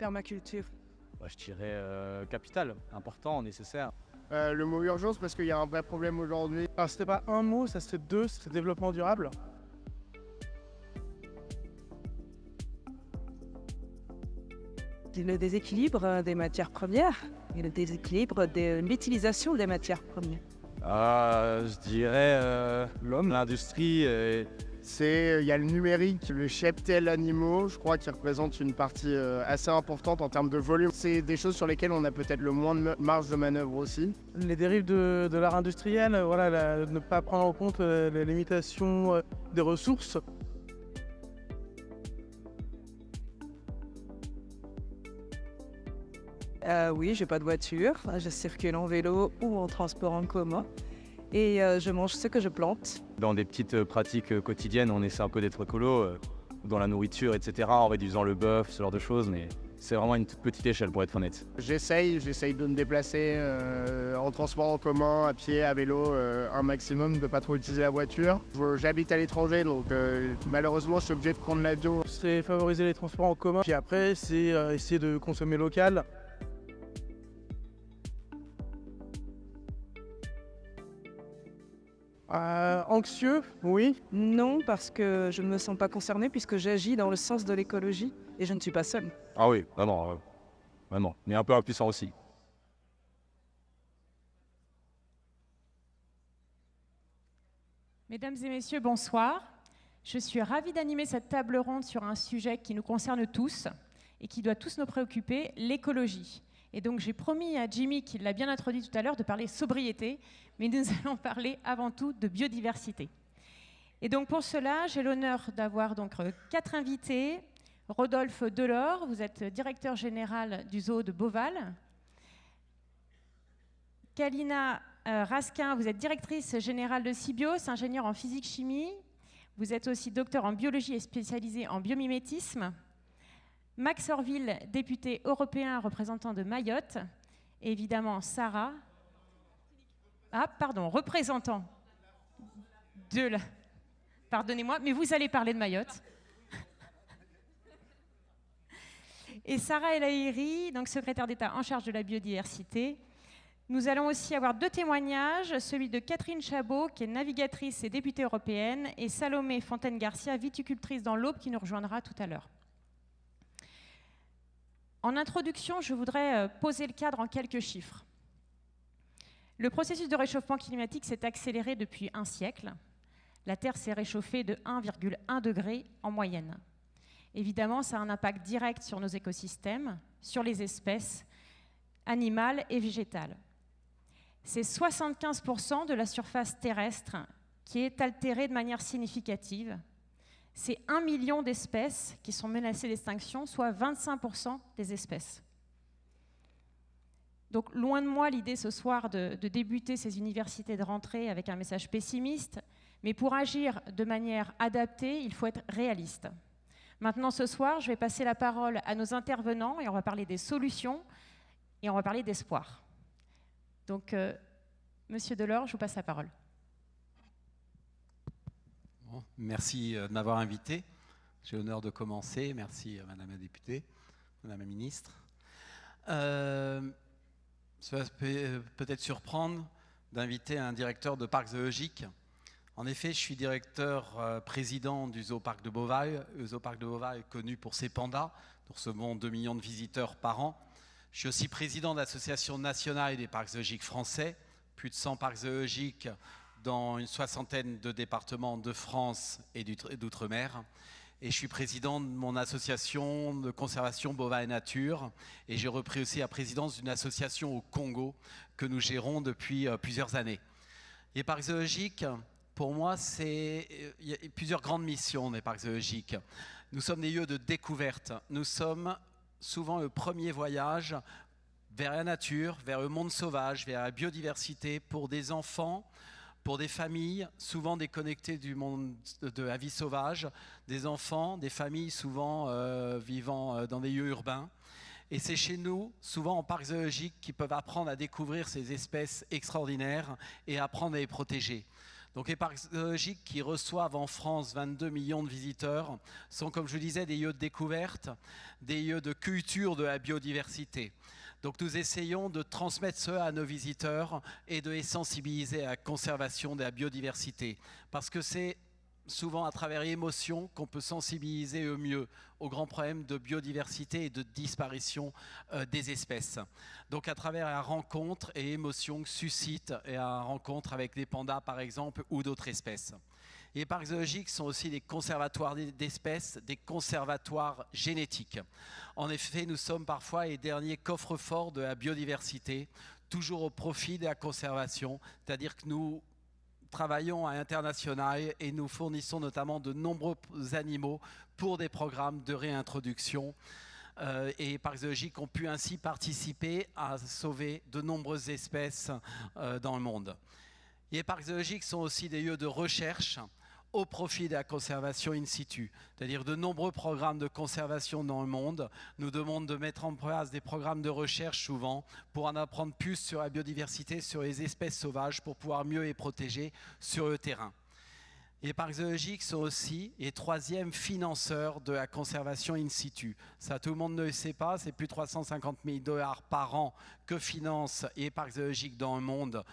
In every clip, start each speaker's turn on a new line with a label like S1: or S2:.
S1: permaculture.
S2: Je dirais capital, important, nécessaire.
S3: Le mot urgence parce qu'il y a un vrai problème aujourd'hui.
S4: Alors c'était pas un mot, ça serait deux, c'est développement durable.
S1: Le déséquilibre des matières premières et le déséquilibre de l'utilisation des matières premières.
S2: Je dirais l'homme, l'industrie.
S3: Il y a le numérique, le cheptel animaux, je crois qu'il représente une partie assez importante en termes de volume. C'est des choses sur lesquelles on a peut-être le moins de marge de manœuvre aussi.
S4: Les dérives de l'art industriel, ne pas prendre en compte les limitations des ressources.
S1: Oui, j'ai pas de voiture, je circule en vélo ou en transport en commun et je mange ce que je plante.
S2: Dans des petites pratiques quotidiennes, on essaie un peu d'être écolo, dans la nourriture, etc., en réduisant le bœuf, ce genre de choses, mais c'est vraiment une toute petite échelle pour être honnête.
S3: J'essaye de me déplacer en transport en commun, à pied, à vélo, un maximum, de pas trop utiliser la voiture. J'habite à l'étranger, donc malheureusement je suis obligé de prendre l'avion.
S4: C'est favoriser les transports en commun, puis après c'est essayer de consommer local. Anxieux, oui.
S1: Non, parce que je ne me sens pas concernée puisque j'agis dans le sens de l'écologie et je ne suis pas seule.
S2: Ah oui, vraiment, vraiment, mais un peu impuissant aussi.
S5: Mesdames et messieurs, bonsoir. Je suis ravie d'animer cette table ronde sur un sujet qui nous concerne tous et qui doit tous nous préoccuper, l'écologie. Et donc j'ai promis à Jimmy, qui l'a bien introduit tout à l'heure, de parler sobriété, mais nous allons parler avant tout de biodiversité. Et donc pour cela, j'ai l'honneur d'avoir donc 4 invités. Rodolphe Delors, vous êtes directeur général du zoo de Beauval. Kalina Raskin, vous êtes directrice générale de Sibios, ingénieure en physique-chimie. Vous êtes aussi docteur en biologie et spécialisée en biomimétisme. Max Orville, député européen représentant de Mayotte. Et évidemment, Sarah. Représentant de la... Pardonnez-moi, mais vous allez parler de Mayotte. Et Sarah El Haïry, donc secrétaire d'État en charge de la biodiversité. Nous allons aussi avoir 2 témoignages, celui de Catherine Chabot, qui est navigatrice et députée européenne, et Salomé Fontaine-Garcia, viticultrice dans l'Aube, qui nous rejoindra tout à l'heure. En introduction, je voudrais poser le cadre en quelques chiffres. Le processus de réchauffement climatique s'est accéléré depuis un siècle. La Terre s'est réchauffée de 1,1 degré en moyenne. Évidemment, ça a un impact direct sur nos écosystèmes, sur les espèces animales et végétales. C'est 75% de la surface terrestre qui est altérée de manière significative. C'est 1 million d'espèces qui sont menacées d'extinction, soit 25% des espèces. Donc, loin de moi l'idée ce soir de débuter ces universités de rentrée avec un message pessimiste, mais pour agir de manière adaptée, il faut être réaliste. Maintenant, ce soir, je vais passer la parole à nos intervenants et on va parler des solutions et on va parler d'espoir. Donc, Monsieur Delors, je vous passe la parole.
S6: Bon, merci de m'avoir invité. J'ai l'honneur de commencer. Merci Madame la députée, Madame la ministre. Ça peut peut-être surprendre d'inviter un directeur de parc zoologique. En effet, je suis directeur président du Zooparc de Beauval. Le Zooparc de Beauval est connu pour ses pandas. Nous recevons 2 millions de visiteurs par an. Je suis aussi président de l'Association nationale des parcs zoologiques français. Plus de 100 parcs zoologiques dans une 60aine de départements de France et d'outre-mer. Et je suis président de mon association de conservation bovin et nature. Et j'ai repris aussi la présidence d'une association au Congo que nous gérons depuis plusieurs années. Les parcs zoologiques, pour moi, il y a plusieurs grandes missions des parcs zoologiques. Nous sommes des lieux de découverte. Nous sommes souvent le premier voyage vers la nature, vers le monde sauvage, vers la biodiversité pour des enfants, pour des familles souvent déconnectées du monde de la vie sauvage, des enfants, des familles souvent vivant dans des lieux urbains. Et c'est chez nous, souvent en parc zoologique, qu'ils peuvent apprendre à découvrir ces espèces extraordinaires et apprendre à les protéger. Donc les parcs zoologiques qui reçoivent en France 22 millions de visiteurs sont, comme je vous disais, des lieux de découverte, des lieux de culture de la biodiversité. Donc nous essayons de transmettre cela à nos visiteurs et de les sensibiliser à la conservation de la biodiversité. Parce que c'est souvent à travers l'émotion qu'on peut sensibiliser au mieux aux grands problèmes de biodiversité et de disparition des espèces. Donc à travers la rencontre et l'émotion que suscite la rencontre avec des pandas par exemple ou d'autres espèces. Les parcs zoologiques sont aussi des conservatoires d'espèces, des conservatoires génétiques. En effet, nous sommes parfois les derniers coffres-forts de la biodiversité, toujours au profit de la conservation, c'est-à-dire que nous travaillons à l'international et nous fournissons notamment de nombreux animaux pour des programmes de réintroduction. Et les parcs zoologiques ont pu ainsi participer à sauver de nombreuses espèces dans le monde. Les parcs zoologiques sont aussi des lieux de recherche au profit de la conservation in situ. C'est-à-dire de nombreux programmes de conservation dans le monde nous demandent de mettre en place des programmes de recherche souvent pour en apprendre plus sur la biodiversité, sur les espèces sauvages, pour pouvoir mieux les protéger sur le terrain. Les parcs zoologiques sont aussi les troisièmes financeurs de la conservation in situ. Ça, tout le monde ne le sait pas, c'est plus de 350 000 $ par an que financent les parcs zoologiques dans le monde.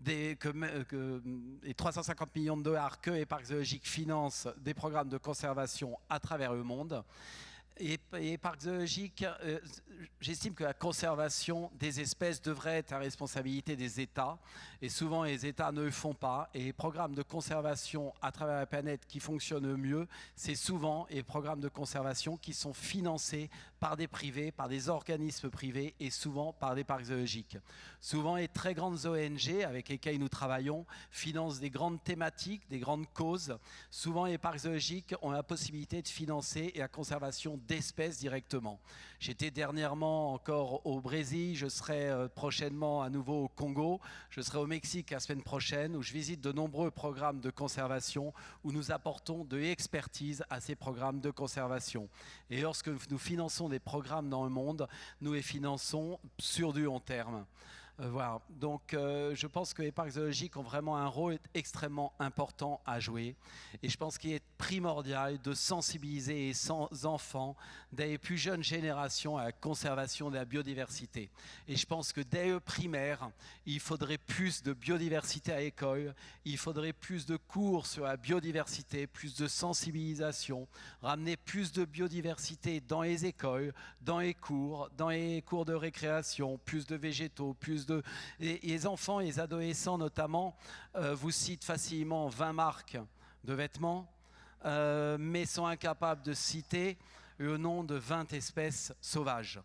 S6: Les 350 millions de $ que les parcs zoologiques financent des programmes de conservation à travers le monde. Et les parcs zoologiques, j'estime que la conservation des espèces devrait être la responsabilité des États. Et souvent, les États ne le font pas. Et les programmes de conservation à travers la planète qui fonctionnent le mieux, c'est souvent les programmes de conservation qui sont financés par des privés, par des organismes privés et souvent par des parcs zoologiques. Souvent, les très grandes ONG avec lesquelles nous travaillons financent des grandes thématiques, des grandes causes. Souvent, les parcs zoologiques ont la possibilité de financer la conservation d'espèces directement. J'étais dernièrement encore au Brésil, je serai prochainement à nouveau au Congo, je serai au Mexique la semaine prochaine où je visite de nombreux programmes de conservation où nous apportons de l'expertise à ces programmes de conservation. Et lorsque nous finançons des programmes dans le monde, nous les finançons sur du long terme. Voilà. Donc je pense que les parcs zoologiques ont vraiment un rôle extrêmement important à jouer et je pense qu'il est primordial de sensibiliser les enfants dès les plus jeunes générations à la conservation de la biodiversité. Et je pense que dès le primaire, il faudrait plus de biodiversité à l'école, il faudrait plus de cours sur la biodiversité, plus de sensibilisation, ramener plus de biodiversité dans les écoles, dans les cours de récréation, plus de végétaux, plus de... Et les enfants et les adolescents notamment vous citent facilement 20 marques de vêtements, mais sont incapables de citer le nom de 20 espèces sauvages.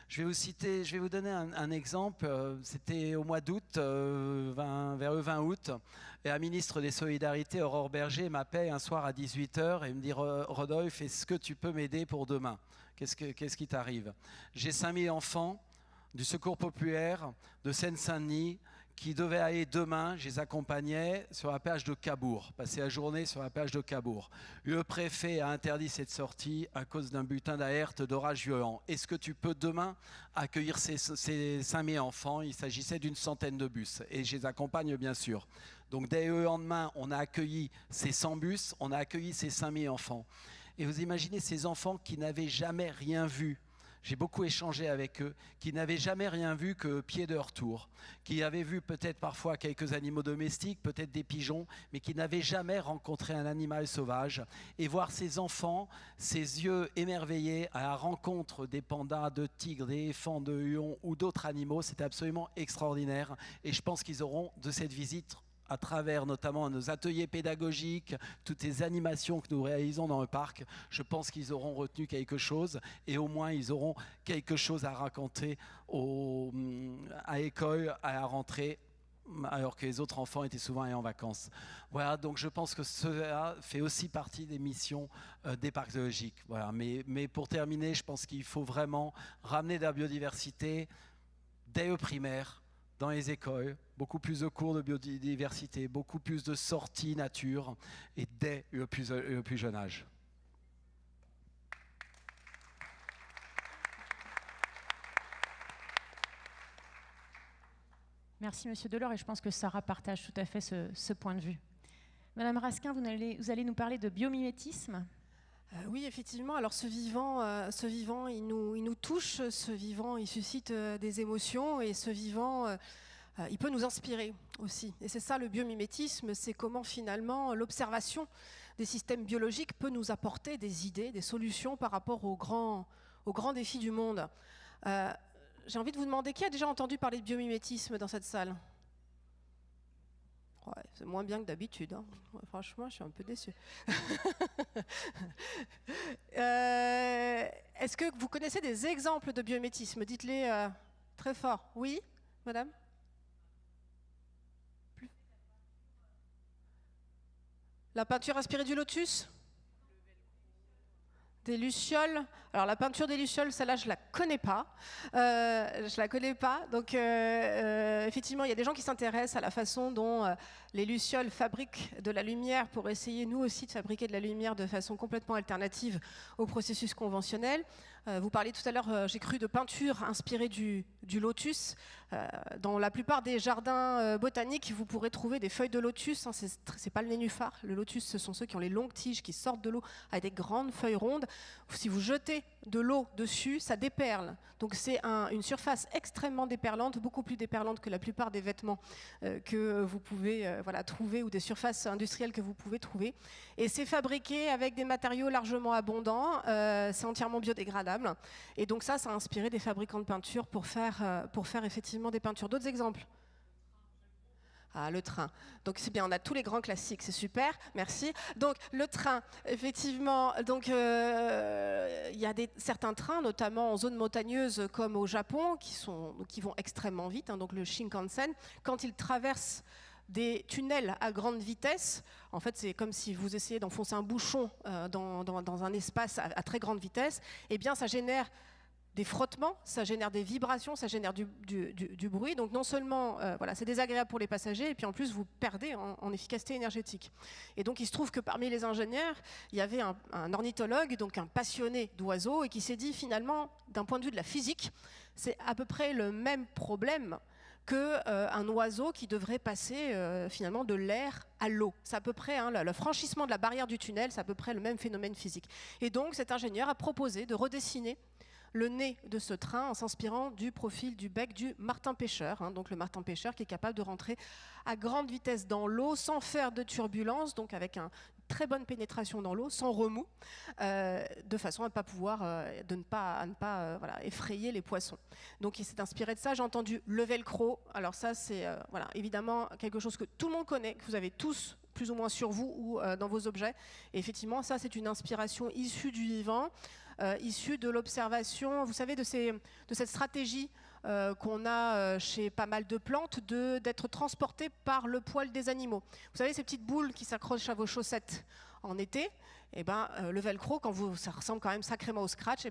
S6: Je vais vous donner un exemple. C'était au mois d'août, vers le 20 août, et la ministre des Solidarités, Aurore Bergé, m'appelle un soir à 18h et me dit « Rodolphe, est-ce que tu peux m'aider pour demain ? Qu'est-ce qui t'arrive ?» J'ai 5000 enfants du Secours populaire de Seine-Saint-Denis qui devaient aller demain, je les accompagnais sur la plage de Cabourg, passer la journée sur la plage de Cabourg. Le préfet a interdit cette sortie à cause d'un butin d'alerte d'orage violent. Est-ce que tu peux demain accueillir ces 5000 enfants? Il s'agissait d'une centaine de bus et je les accompagne bien sûr. Donc dès le lendemain, on a accueilli ces 100 bus, on a accueilli ces 5000 enfants. Et vous imaginez ces enfants qui n'avaient jamais rien vu. J'ai beaucoup échangé avec eux, qui n'avaient jamais rien vu que pied de leur tour, qui avaient vu peut-être parfois quelques animaux domestiques, peut-être des pigeons, mais qui n'avaient jamais rencontré un animal sauvage. Et voir ces enfants, ces yeux émerveillés à la rencontre des pandas, de tigres, d'éléphants, de lions ou d'autres animaux, c'était absolument extraordinaire. Et je pense qu'ils auront de cette visite, à travers notamment nos ateliers pédagogiques, toutes les animations que nous réalisons dans le parc, je pense qu'ils auront retenu quelque chose et au moins ils auront quelque chose à raconter à l'école, à la rentrée, alors que les autres enfants étaient souvent allés en vacances. Voilà, donc je pense que cela fait aussi partie des missions des parcs zoologiques. Voilà, mais pour terminer, je pense qu'il faut vraiment ramener de la biodiversité dès le primaire, dans les écoles, beaucoup plus de cours de biodiversité, beaucoup plus de sorties nature et dès le plus jeune âge.
S5: Merci Monsieur Delors et je pense que Sarah partage tout à fait ce point de vue. Madame Raskin, vous allez nous parler de biomimétisme.
S7: Oui, effectivement. Alors ce vivant, il nous touche, ce vivant, il suscite des émotions, et ce vivant, il peut nous inspirer aussi. Et c'est ça le biomimétisme, c'est comment finalement l'observation des systèmes biologiques peut nous apporter des idées, des solutions par rapport aux grands défis du monde. J'ai envie de vous demander, qui a déjà entendu parler de biomimétisme dans cette salle ? Ouais, c'est moins bien que d'habitude, hein. Franchement, je suis un peu déçue. Est-ce que vous connaissez des exemples de biomimétisme? Dites-les très fort. Oui, madame? Plus. La peinture inspirée du lotus? Des lucioles. Alors la peinture des lucioles, celle-là, je la connais pas. Donc effectivement, il y a des gens qui s'intéressent à la façon dont les lucioles fabriquent de la lumière pour essayer, nous aussi, de fabriquer de la lumière de façon complètement alternative au processus conventionnel. Vous parliez tout à l'heure, j'ai cru, de peinture inspirée du lotus. Dans la plupart des jardins botaniques, vous pourrez trouver des feuilles de lotus. Hein, c'est pas le nénuphar. Le lotus, ce sont ceux qui ont les longues tiges qui sortent de l'eau avec des grandes feuilles rondes. Si vous jetez de l'eau dessus, ça déperle. Donc c'est une surface extrêmement déperlante, beaucoup plus déperlante que la plupart des vêtements que vous pouvez trouver, ou des surfaces industrielles que vous pouvez trouver. Et c'est fabriqué avec des matériaux largement abondants, c'est entièrement biodégradable. Et donc ça a inspiré des fabricants de peinture pour faire effectivement des peintures. D'autres exemples? Ah, le train. Donc c'est bien, on a tous les grands classiques, c'est super, merci. Donc le train, effectivement, donc il y a certains trains, notamment en zone montagneuse comme au Japon, qui vont extrêmement vite, hein, donc le Shinkansen, quand ils traversent des tunnels à grande vitesse. En fait, c'est comme si vous essayez d'enfoncer un bouchon dans un espace à très grande vitesse. Eh bien, ça génère des frottements, ça génère des vibrations, ça génère du bruit. Donc non seulement c'est désagréable pour les passagers, et puis en plus vous perdez en efficacité énergétique. Et donc il se trouve que parmi les ingénieurs, il y avait un ornithologue, donc un passionné d'oiseaux, et qui s'est dit finalement, d'un point de vue de la physique, c'est à peu près le même problème qu'un oiseau qui devrait passer finalement de l'air à l'eau. C'est à peu près, le franchissement de la barrière du tunnel, c'est à peu près le même phénomène physique. Et donc cet ingénieur a proposé de redessiner le nez de ce train en s'inspirant du profil du bec du martin-pêcheur. Hein, donc le martin-pêcheur qui est capable de rentrer à grande vitesse dans l'eau sans faire de turbulence, donc avec une très bonne pénétration dans l'eau, sans remous, de façon à ne pas effrayer les poissons. Donc il s'est inspiré de ça. J'ai entendu le velcro. Alors ça, c'est évidemment quelque chose que tout le monde connaît, que vous avez tous plus ou moins sur vous ou dans vos objets. Et effectivement, ça, c'est une inspiration issue du vivant, issue de l'observation, vous savez, de cette stratégie qu'on a chez pas mal de plantes, d'être transportées par le poil des animaux. Vous savez, ces petites boules qui s'accrochent à vos chaussettes en été, le velcro, ça ressemble quand même sacrément au scratch,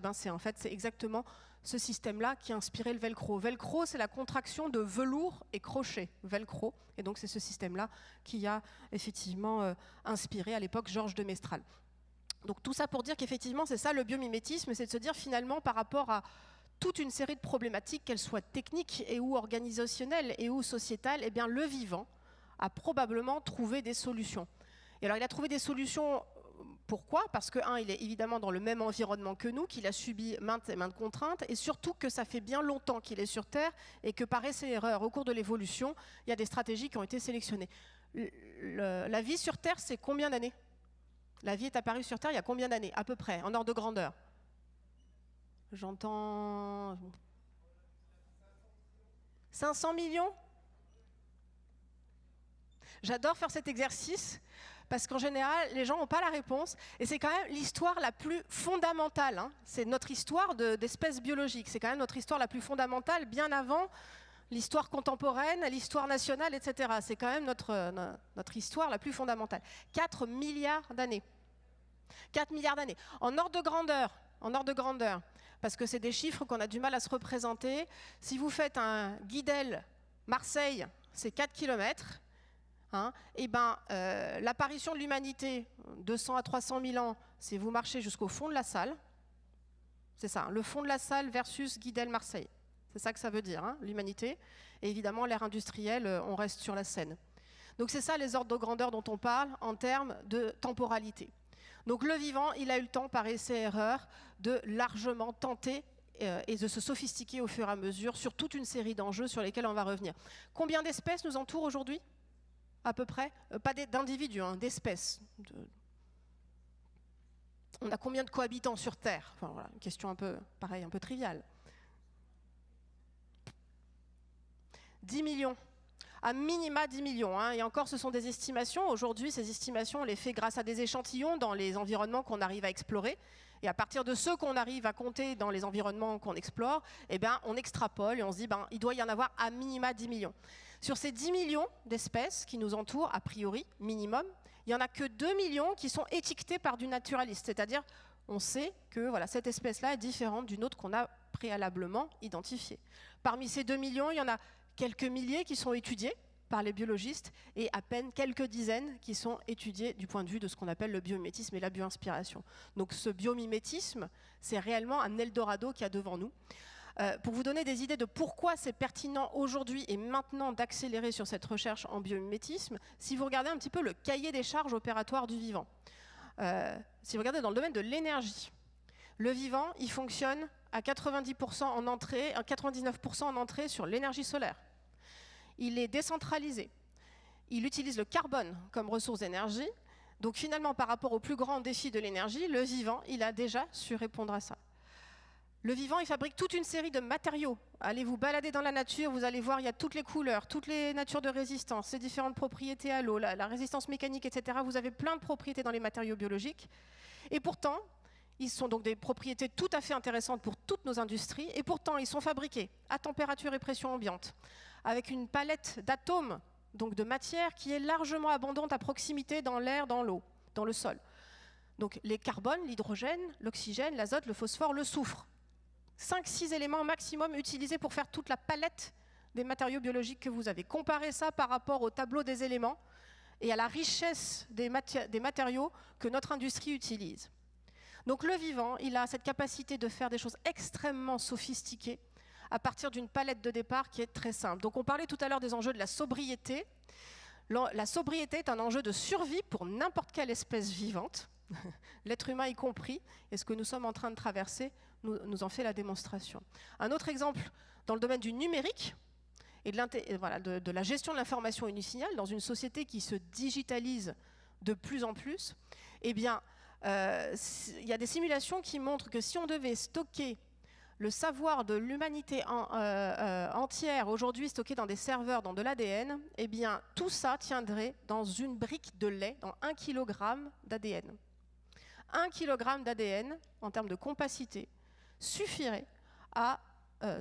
S7: c'est exactement ce système-là qui a inspiré le velcro. Velcro, c'est la contraction de velours et crochet, velcro, et donc c'est ce système-là qui a effectivement inspiré à l'époque Georges de Mestral. Donc tout ça pour dire qu'effectivement, c'est ça le biomimétisme, c'est de se dire finalement par rapport à toute une série de problématiques, qu'elles soient techniques et ou organisationnelles et ou sociétales, eh bien le vivant a probablement trouvé des solutions. Et alors il a trouvé des solutions, pourquoi? Parce que, il est évidemment dans le même environnement que nous, qu'il a subi maintes et maintes contraintes, et surtout que ça fait bien longtemps qu'il est sur Terre, et que par essai-erreur, au cours de l'évolution, il y a des stratégies qui ont été sélectionnées. La vie sur Terre, c'est combien d'années? La vie est apparue sur Terre il y a combien d'années, à peu près, en ordre de grandeur? J'entends 500 millions. J'adore faire cet exercice parce qu'en général, les gens n'ont pas la réponse. Et c'est quand même l'histoire la plus fondamentale. Hein. C'est notre histoire d'espèces biologiques. C'est quand même notre histoire la plus fondamentale, bien avant l'histoire contemporaine, l'histoire nationale, etc. C'est quand même notre histoire la plus fondamentale. 4 milliards d'années. 4 milliards d'années. En ordre de grandeur, parce que c'est des chiffres qu'on a du mal à se représenter. Si vous faites un Guidel-Marseille, c'est 4 km. L'apparition de l'humanité, 200 à 300 000 ans, c'est vous marchez jusqu'au fond de la salle. C'est ça, le fond de la salle versus Guidel-Marseille. C'est ça que ça veut dire, l'humanité. Et évidemment, l'ère industrielle, on reste sur la Seine. Donc c'est ça les ordres de grandeur dont on parle en termes de temporalité. Donc le vivant, il a eu le temps par essai-erreur de largement tenter et de se sophistiquer au fur et à mesure sur toute une série d'enjeux sur lesquels on va revenir. Combien d'espèces nous entourent aujourd'hui ? À peu près, pas d'individus, hein, d'espèces. On a combien de cohabitants sur Terre? Enfin, voilà, une question un peu, pareil, un peu triviale. 10 millions. À minima 10 millions. Hein. Et encore, ce sont des estimations. Aujourd'hui, ces estimations, on les fait grâce à des échantillons dans les environnements qu'on arrive à explorer. Et à partir de ceux qu'on arrive à compter dans les environnements qu'on explore, eh bien, on extrapole et on se dit il doit y en avoir à minima 10 millions. Sur ces 10 millions d'espèces qui nous entourent, a priori, minimum, il n'y en a que 2 millions qui sont étiquetées par du naturaliste. C'est-à-dire, on sait que voilà, cette espèce-là est différente d'une autre qu'on a préalablement identifiée. Parmi ces 2 millions, il y en a quelques milliers qui sont étudiés par les biologistes et à peine quelques dizaines qui sont étudiés du point de vue de ce qu'on appelle le biomimétisme et la bioinspiration. Donc ce biomimétisme, c'est réellement un Eldorado qu'il y a devant nous. Pour vous donner des idées de pourquoi c'est pertinent aujourd'hui et maintenant d'accélérer sur cette recherche en biomimétisme, si vous regardez un petit peu le cahier des charges opératoires du vivant, si vous regardez dans le domaine de l'énergie, le vivant, il fonctionne à 90% en entrée, à 99% en entrée sur l'énergie solaire. Il est décentralisé. Il utilise le carbone comme ressource d'énergie. Donc finalement, par rapport au plus grand défi de l'énergie, le vivant, il a déjà su répondre à ça. Le vivant, il fabrique toute une série de matériaux. Allez vous balader dans la nature, vous allez voir, il y a toutes les couleurs, toutes les natures de résistance, les différentes propriétés à l'eau, la résistance mécanique, etc. Vous avez plein de propriétés dans les matériaux biologiques. Et pourtant, ils sont donc des propriétés tout à fait intéressantes pour toutes nos industries. Et pourtant, ils sont fabriqués à température et pression ambiante, avec une palette d'atomes, donc de matière, qui est largement abondante à proximité dans l'air, dans l'eau, dans le sol. Donc les carbones, l'hydrogène, l'oxygène, l'azote, le phosphore, le soufre. 5-6 éléments maximum utilisés pour faire toute la palette des matériaux biologiques que vous avez. Comparez ça par rapport au tableau des éléments et à la richesse des matériaux que notre industrie utilise. Donc le vivant, il a cette capacité de faire des choses extrêmement sophistiquées à partir d'une palette de départ qui est très simple. Donc on parlait tout à l'heure des enjeux de la sobriété. La sobriété est un enjeu de survie pour n'importe quelle espèce vivante, l'être humain y compris, et ce que nous sommes en train de traverser nous en fait la démonstration. Un autre exemple dans le domaine du numérique et de la gestion de l'information unisignale dans une société qui se digitalise de plus en plus, eh bien, il y a des simulations qui montrent que si on devait stocker le savoir de l'humanité entière, aujourd'hui stocké dans des serveurs, dans de l'ADN, eh bien, tout ça tiendrait dans une brique de lait, dans 1 kg d'ADN. 1 kg d'ADN, en termes de compacité, suffirait à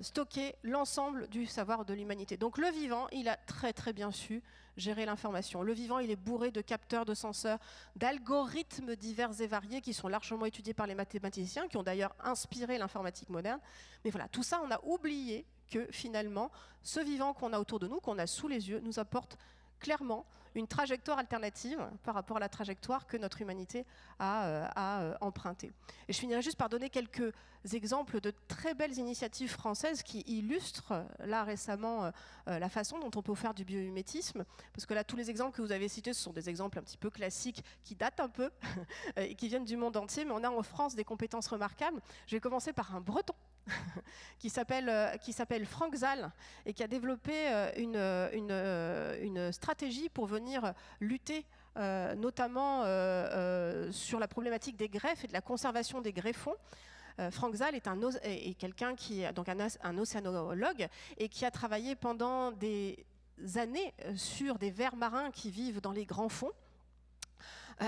S7: stocker l'ensemble du savoir de l'humanité. Donc le vivant, il a très très bien su gérer l'information. Le vivant, il est bourré de capteurs, de senseurs, d'algorithmes divers et variés qui sont largement étudiés par les mathématiciens, qui ont d'ailleurs inspiré l'informatique moderne. Mais voilà, tout ça, on a oublié que finalement, ce vivant qu'on a autour de nous, qu'on a sous les yeux, nous apporte clairement une trajectoire alternative par rapport à la trajectoire que notre humanité a empruntée. Et je finirai juste par donner quelques exemples de très belles initiatives françaises qui illustrent là récemment la façon dont on peut faire du biomimétisme, parce que là tous les exemples que vous avez cités, ce sont des exemples un petit peu classiques qui datent un peu et qui viennent du monde entier, mais on a en France des compétences remarquables. Je vais commencer par un Breton qui s'appelle Franck Zal et qui a développé une stratégie pour venir lutter notamment sur la problématique des greffes et de la conservation des greffons. Franck Zal est quelqu'un qui est donc un océanologue et qui a travaillé pendant des années sur des vers marins qui vivent dans les grands fonds.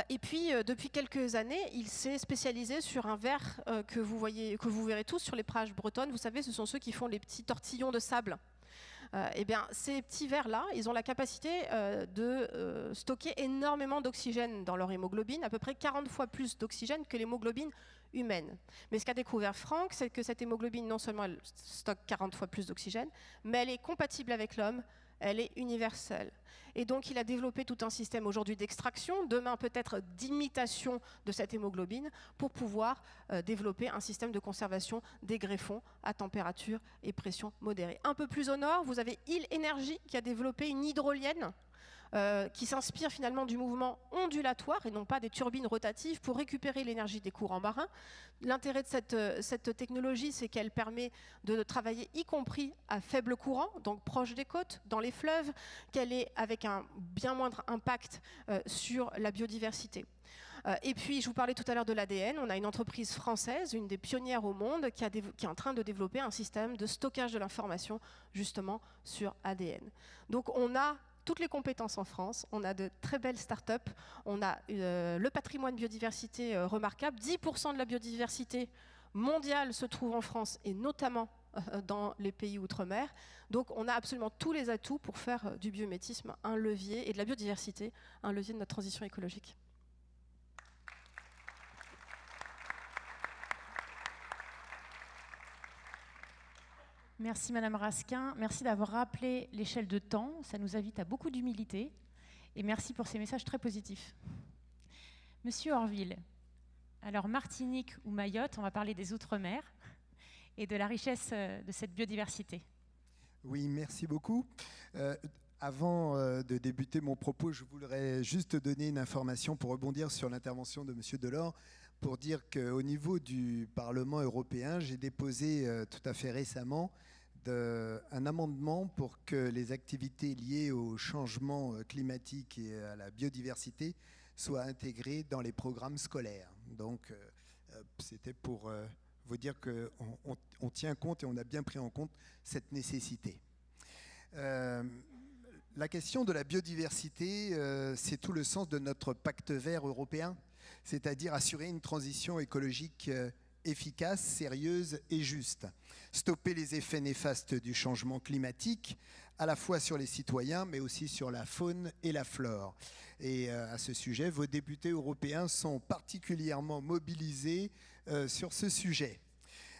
S7: Et puis, depuis quelques années, il s'est spécialisé sur un ver que vous verrez tous sur les plages bretonnes. Vous savez, ce sont ceux qui font les petits tortillons de sable. Eh bien, ces petits vers-là, ils ont la capacité de stocker énormément d'oxygène dans leur hémoglobine, à peu près 40 fois plus d'oxygène que l'hémoglobine humaine. Mais ce qu'a découvert Franck, c'est que cette hémoglobine, non seulement elle stocke 40 fois plus d'oxygène, mais elle est compatible avec l'homme, elle est universelle. Et donc, il a développé tout un système aujourd'hui d'extraction, demain peut-être d'imitation de cette hémoglobine, pour pouvoir développer un système de conservation des greffons à température et pression modérée. Un peu plus au nord, vous avez Il Énergie qui a développé une hydrolienne qui s'inspire finalement du mouvement ondulatoire et non pas des turbines rotatives pour récupérer l'énergie des courants marins. L'intérêt de cette technologie, c'est qu'elle permet de travailler y compris à faible courant, donc proche des côtes, dans les fleuves, qu'elle est avec un bien moindre impact sur la biodiversité. Et puis, je vous parlais tout à l'heure de l'ADN. On a une entreprise française, une des pionnières au monde, qui est en train de développer un système de stockage de l'information, justement, sur ADN. Donc, on a toutes les compétences en France. On a de très belles startups. On a le patrimoine biodiversité remarquable. 10% de la biodiversité mondiale se trouve en France, et notamment dans les pays outre-mer. Donc, on a absolument tous les atouts pour faire du biomimétisme un levier, et de la biodiversité un levier de notre transition écologique.
S5: Merci Madame Raskin, merci d'avoir rappelé l'échelle de temps, ça nous invite à beaucoup d'humilité et merci pour ces messages très positifs. Monsieur Orville, alors Martinique ou Mayotte, on va parler des Outre-mer et de la richesse de cette biodiversité.
S8: Oui, merci beaucoup. Avant de débuter mon propos, je voudrais juste donner une information pour rebondir sur l'intervention de Monsieur Delors, pour dire qu'au niveau du Parlement européen, j'ai déposé tout à fait récemment un amendement pour que les activités liées au changement climatique et à la biodiversité soient intégrées dans les programmes scolaires. Donc, c'était pour vous dire qu'on tient compte et on a bien pris en compte cette nécessité. La question de la biodiversité, c'est tout le sens de notre pacte vert européen, c'est-à-dire assurer une transition écologique efficace, sérieuse et juste. Stopper les effets néfastes du changement climatique, à la fois sur les citoyens, mais aussi sur la faune et la flore. Et à ce sujet, vos députés européens sont particulièrement mobilisés sur ce sujet.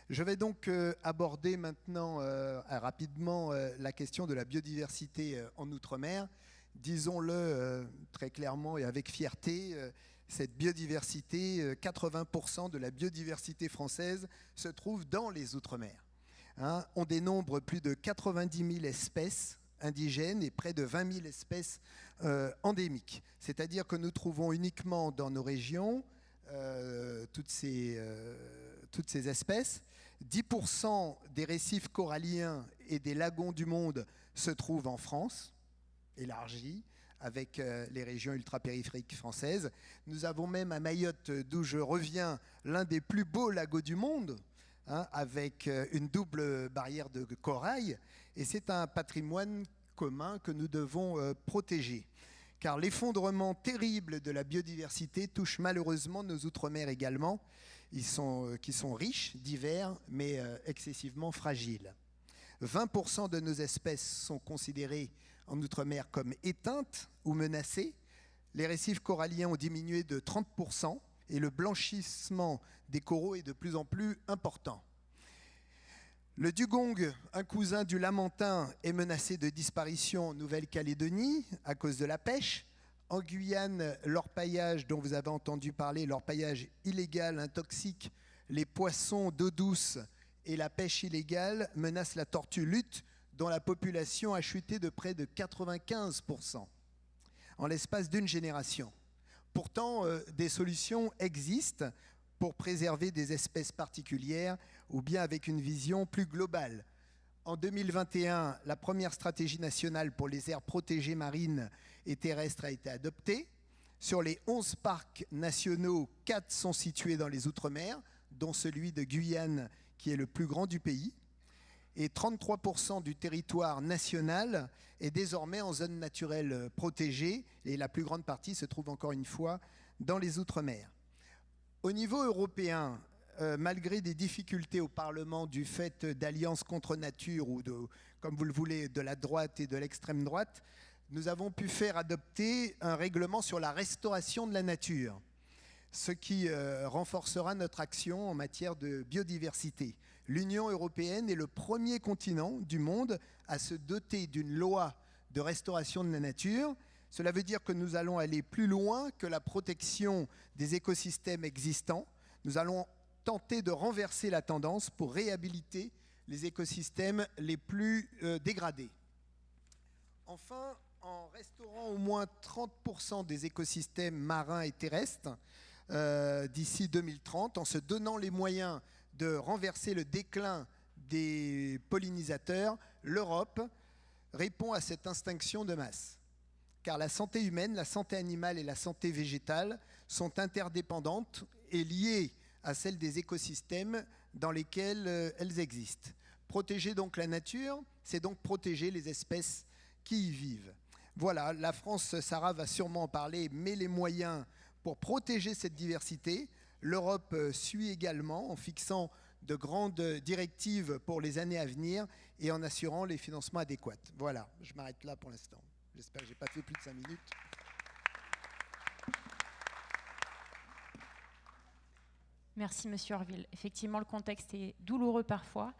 S8: Je vais donc aborder maintenant rapidement la question de la biodiversité en Outre-mer. Disons-le très clairement et avec fierté, cette biodiversité, 80% de la biodiversité française se trouve dans les Outre-mer. Hein, on dénombre plus de 90 000 espèces indigènes et près de 20 000 espèces endémiques. C'est-à-dire que nous trouvons uniquement dans nos régions toutes ces espèces. 10% des récifs coralliens et des lagons du monde se trouvent en France, élargis, avec les régions ultrapériphériques françaises. Nous avons même à Mayotte, d'où je reviens, l'un des plus beaux lagons du monde, hein, avec une double barrière de corail. Et c'est un patrimoine commun que nous devons protéger. Car l'effondrement terrible de la biodiversité touche malheureusement nos Outre-mer également, qui sont riches, divers, mais excessivement fragiles. 20% de nos espèces sont considérées en Outre-mer comme éteintes ou menacées. Les récifs coralliens ont diminué de 30% et le blanchissement des coraux est de plus en plus important. Le dugong, un cousin du lamantin, est menacé de disparition en Nouvelle-Calédonie à cause de la pêche. En Guyane, l'orpaillage dont vous avez entendu parler, l'orpaillage illégal intoxique les poissons d'eau douce et la pêche illégale menace la tortue luth, dont la population a chuté de près de 95% en l'espace d'une génération. Pourtant, des solutions existent pour préserver des espèces particulières ou bien avec une vision plus globale. En 2021, la première stratégie nationale pour les aires protégées marines et terrestres a été adoptée. Sur les 11 parcs nationaux, 4 sont situés dans les Outre-mer, dont celui de Guyane, qui est le plus grand du pays. Et 33% du territoire national est désormais en zone naturelle protégée, et la plus grande partie se trouve encore une fois dans les Outre-mer. Au niveau européen, malgré des difficultés au Parlement du fait d'alliances contre nature ou comme vous le voulez, de la droite et de l'extrême droite, nous avons pu faire adopter un règlement sur la restauration de la nature, ce qui renforcera notre action en matière de biodiversité. L'Union européenne est le premier continent du monde à se doter d'une loi de restauration de la nature. Cela veut dire que nous allons aller plus loin que la protection des écosystèmes existants. Nous allons tenter de renverser la tendance pour réhabiliter les écosystèmes les plus dégradés. Enfin, en restaurant au moins 30% des écosystèmes marins et terrestres d'ici 2030, en se donnant les moyens de renverser le déclin des pollinisateurs, l'Europe répond à cette extinction de masse. Car la santé humaine, la santé animale et la santé végétale sont interdépendantes et liées à celle des écosystèmes dans lesquels elles existent. Protéger donc la nature, c'est donc protéger les espèces qui y vivent. Voilà, la France, Sarah va sûrement en parler, met les moyens pour protéger cette diversité. L'Europe suit également en fixant de grandes directives pour les années à venir et en assurant les financements adéquats. Voilà, je m'arrête là pour l'instant. J'espère que je n'ai pas fait plus de 5 minutes.
S5: Merci, Monsieur Orville. Effectivement, le contexte est douloureux parfois,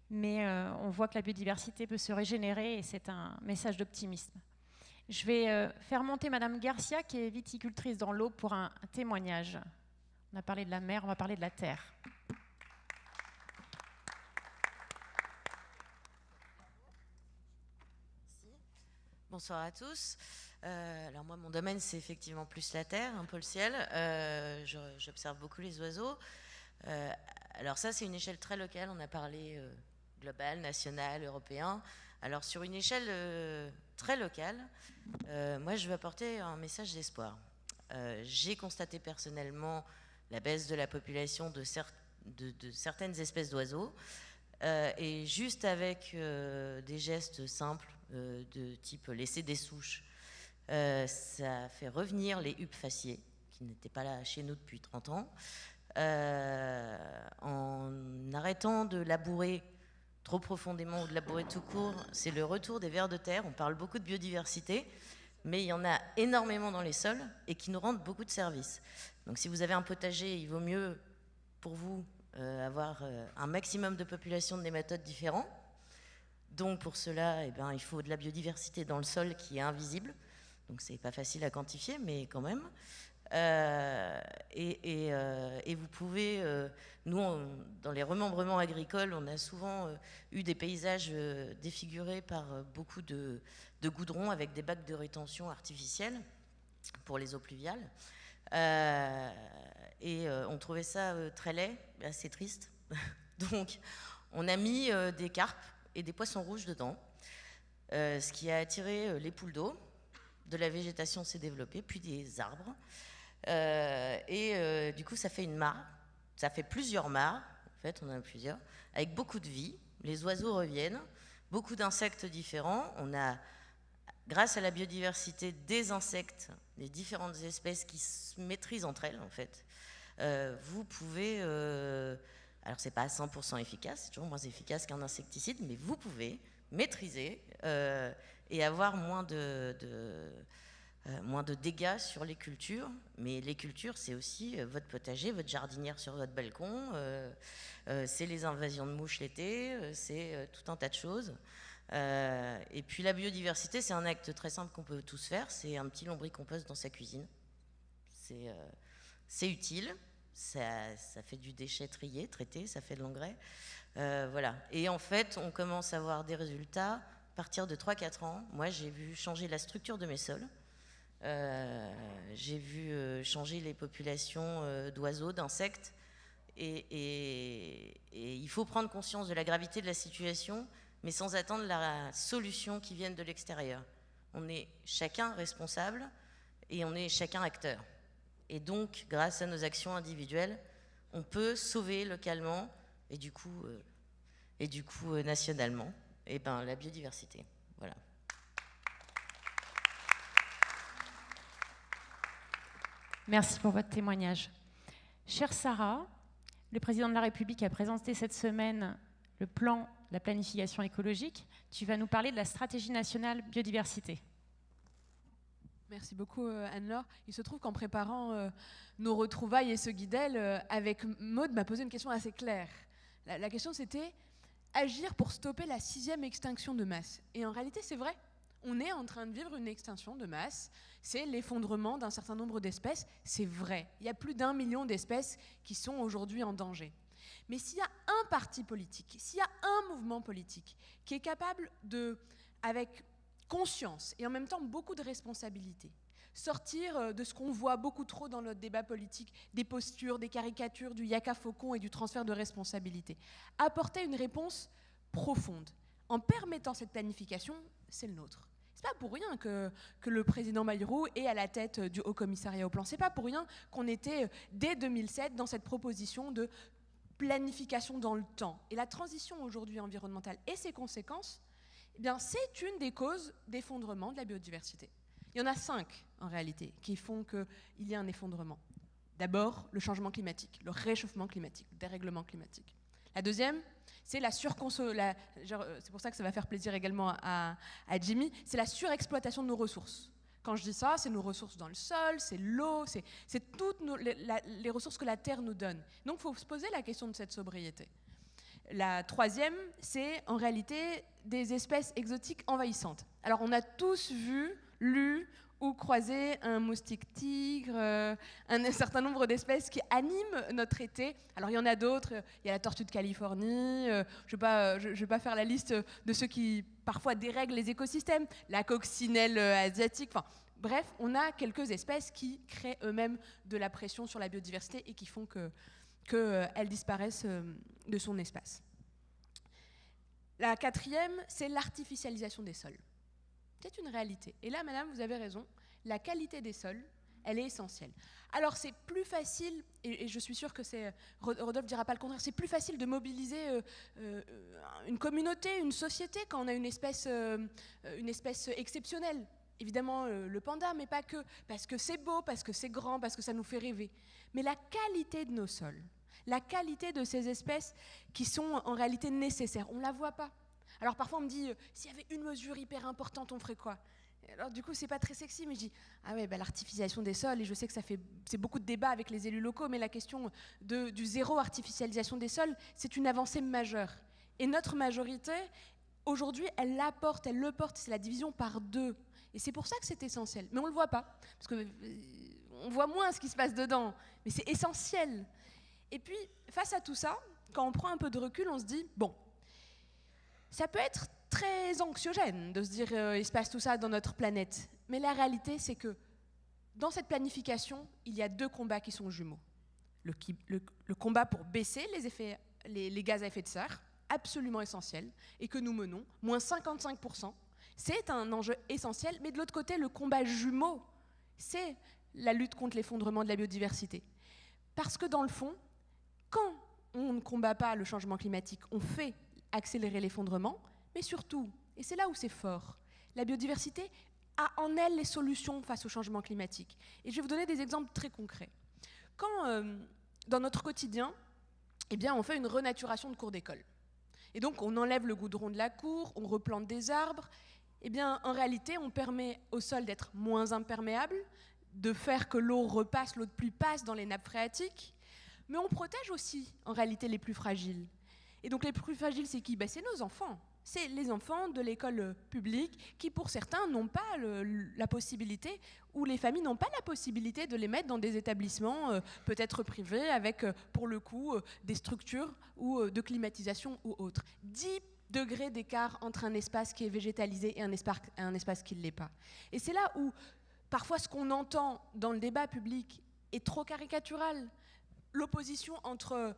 S5: mais on voit que la biodiversité peut se régénérer et c'est un message d'optimisme. Je vais faire monter Madame Garcia, qui est viticultrice dans l'Aube, pour un témoignage. On a parlé de la mer, on va parler de la terre.
S9: Bonsoir à tous. Alors moi, mon domaine, c'est effectivement plus la terre, un peu le ciel. J'observe beaucoup les oiseaux. Alors ça, c'est une échelle très locale. On a parlé global, national, européen. Alors sur une échelle très locale, moi, je veux apporter un message d'espoir. J'ai constaté personnellement la baisse de la population de certaines espèces d'oiseaux. Et juste avec des gestes simples de type laisser des souches, ça fait revenir les huppes faciées, qui n'étaient pas là chez nous depuis 30 ans. En arrêtant de labourer trop profondément ou de labourer tout court, c'est le retour des vers de terre. On parle beaucoup de biodiversité, mais il y en a énormément dans les sols et qui nous rendent beaucoup de services. Donc si vous avez un potager, il vaut mieux pour vous avoir un maximum de population de nématodes différents. Donc pour cela, eh ben, il faut de la biodiversité dans le sol qui est invisible. Donc c'est pas facile à quantifier, mais quand même. Et vous pouvez, nous, dans les remembrements agricoles, on a souvent eu des paysages défigurés par beaucoup de goudron avec des bacs de rétention artificiels pour les eaux pluviales. On trouvait ça très laid, assez triste. Donc on a mis des carpes et des poissons rouges dedans, ce qui a attiré les poules d'eau. De la végétation s'est développée, puis des arbres. Du coup, ça fait une mare. Ça fait plusieurs mares, en fait, on en a plusieurs, avec beaucoup de vie. Les oiseaux reviennent, beaucoup d'insectes différents. On a, grâce à la biodiversité des insectes, les différentes espèces qui se maîtrisent entre elles, en fait. Vous pouvez... alors, c'est pas à 100% efficace, c'est toujours moins efficace qu'un insecticide, mais vous pouvez maîtriser et avoir moins de dégâts sur les cultures. Mais les cultures, c'est aussi votre potager, votre jardinière sur votre balcon, c'est les invasions de mouches l'été, c'est tout un tas de choses. Et puis la biodiversité, c'est un acte très simple qu'on peut tous faire, c'est un petit lombricompost dans sa cuisine. C'est utile, ça fait du déchet trié, traité, ça fait de l'engrais. Voilà. Et en fait, on commence à avoir des résultats à partir de 3-4 ans. Moi, j'ai vu changer la structure de mes sols. J'ai vu changer les populations d'oiseaux, d'insectes. Et il faut prendre conscience de la gravité de la situation, mais sans attendre la solution qui vienne de l'extérieur. On est chacun responsable et on est chacun acteur. Et donc, grâce à nos actions individuelles, on peut sauver localement et du coup nationalement, la biodiversité. Voilà.
S5: Merci pour votre témoignage. Chère Sarah, le président de la République a présenté cette semaine le plan de la planification écologique. Tu vas nous parler de la stratégie nationale biodiversité.
S10: Merci beaucoup Anne-Laure. Il se trouve qu'en préparant nos retrouvailles et ce guidel, avec Maud m'a posé une question assez claire. La question c'était agir pour stopper la 6e extinction de masse. Et en réalité c'est vrai, on est en train de vivre une extinction de masse, c'est l'effondrement d'un certain nombre d'espèces, c'est vrai. Il y a plus d'1 million d'espèces qui sont aujourd'hui en danger. Mais s'il y a un parti politique, s'il y a un mouvement politique qui est capable de, avec conscience et en même temps beaucoup de responsabilité. Sortir de ce qu'on voit beaucoup trop dans notre débat politique, des postures, des caricatures, du yaka faucon et du transfert de responsabilité. Apporter une réponse profonde. En permettant cette planification, c'est le nôtre. C'est pas pour rien que le président Bayrou est à la tête du Haut Commissariat au Plan. C'est pas pour rien qu'on était, dès 2007, dans cette proposition de planification dans le temps. Et la transition aujourd'hui environnementale et ses conséquences, eh bien, c'est une des causes d'effondrement de la biodiversité. Il y en a 5, en réalité, qui font qu'il y a un effondrement. D'abord, le changement climatique, le réchauffement climatique, le dérèglement climatique. La deuxième, c'est la surconsommation, c'est pour ça que ça va faire plaisir également à Jimmy, c'est la surexploitation de nos ressources. Quand je dis ça, c'est nos ressources dans le sol, c'est l'eau, c'est toutes les ressources que la Terre nous donne. Donc il faut se poser la question de cette sobriété. La troisième, c'est en réalité des espèces exotiques envahissantes. Alors on a tous vu, lu ou croisé un moustique tigre, un certain nombre d'espèces qui animent notre été. Alors il y en a d'autres, il y a la tortue de Californie, je ne vais pas faire la liste de ceux qui parfois dérèglent les écosystèmes, la coccinelle asiatique, enfin bref, on a quelques espèces qui créent eux-mêmes de la pression sur la biodiversité et qui font qu'elles disparaissent de son espace. La quatrième, c'est l'artificialisation des sols. C'est une réalité. Et là, madame, vous avez raison, la qualité des sols, elle est essentielle. Alors, c'est plus facile, et je suis sûre que Rodolphe ne dira pas le contraire, c'est plus facile de mobiliser une communauté, une société, quand on a une espèce exceptionnelle. Évidemment, le panda, mais pas que, parce que c'est beau, parce que c'est grand, parce que ça nous fait rêver. Mais la qualité de nos sols, la qualité de ces espèces qui sont en réalité nécessaires, on ne la voit pas. Alors parfois on me dit, s'il y avait une mesure hyper importante, on ferait quoi? Alors du coup, c'est pas très sexy, mais je dis, ah ouais, l'artificialisation des sols, et je sais que c'est beaucoup de débats avec les élus locaux, mais la question du zéro artificialisation des sols, c'est une avancée majeure. Et notre majorité, aujourd'hui, elle le porte, c'est la division par 2. Et c'est pour ça que c'est essentiel. Mais on ne le voit pas, parce qu'on voit moins ce qui se passe dedans, mais c'est essentiel. Et puis, face à tout ça, quand on prend un peu de recul, on se dit, bon, ça peut être très anxiogène de se dire il se passe tout ça dans notre planète. Mais la réalité, c'est que dans cette planification, il y a 2 combats qui sont jumeaux. Le combat pour baisser les gaz à effet de serre, absolument essentiel, et que nous menons, moins 55%. C'est un enjeu essentiel, mais de l'autre côté, le combat jumeau, c'est la lutte contre l'effondrement de la biodiversité. Parce que dans le fond, quand on ne combat pas le changement climatique, on fait accélérer l'effondrement, mais surtout, et c'est là où c'est fort, la biodiversité a en elle les solutions face au changement climatique. Et je vais vous donner des exemples très concrets. Quand, dans notre quotidien, eh bien, on fait une renaturation de cours d'école, et donc on enlève le goudron de la cour, on replante des arbres, eh bien, en réalité, on permet au sol d'être moins imperméable, de faire que l'eau repasse, l'eau de pluie passe dans les nappes phréatiques, mais on protège aussi, en réalité, les plus fragiles. Et donc les plus fragiles, c'est qui? C'est nos enfants. C'est les enfants de l'école publique qui, pour certains, n'ont pas la possibilité, ou les familles n'ont pas la possibilité de les mettre dans des établissements peut-être privés avec, pour le coup, des structures ou de climatisation ou autres. 10 degrés d'écart entre un espace qui est végétalisé et un espace qui ne l'est pas. Et c'est là où, parfois, ce qu'on entend dans le débat public est trop caricatural. L'opposition entre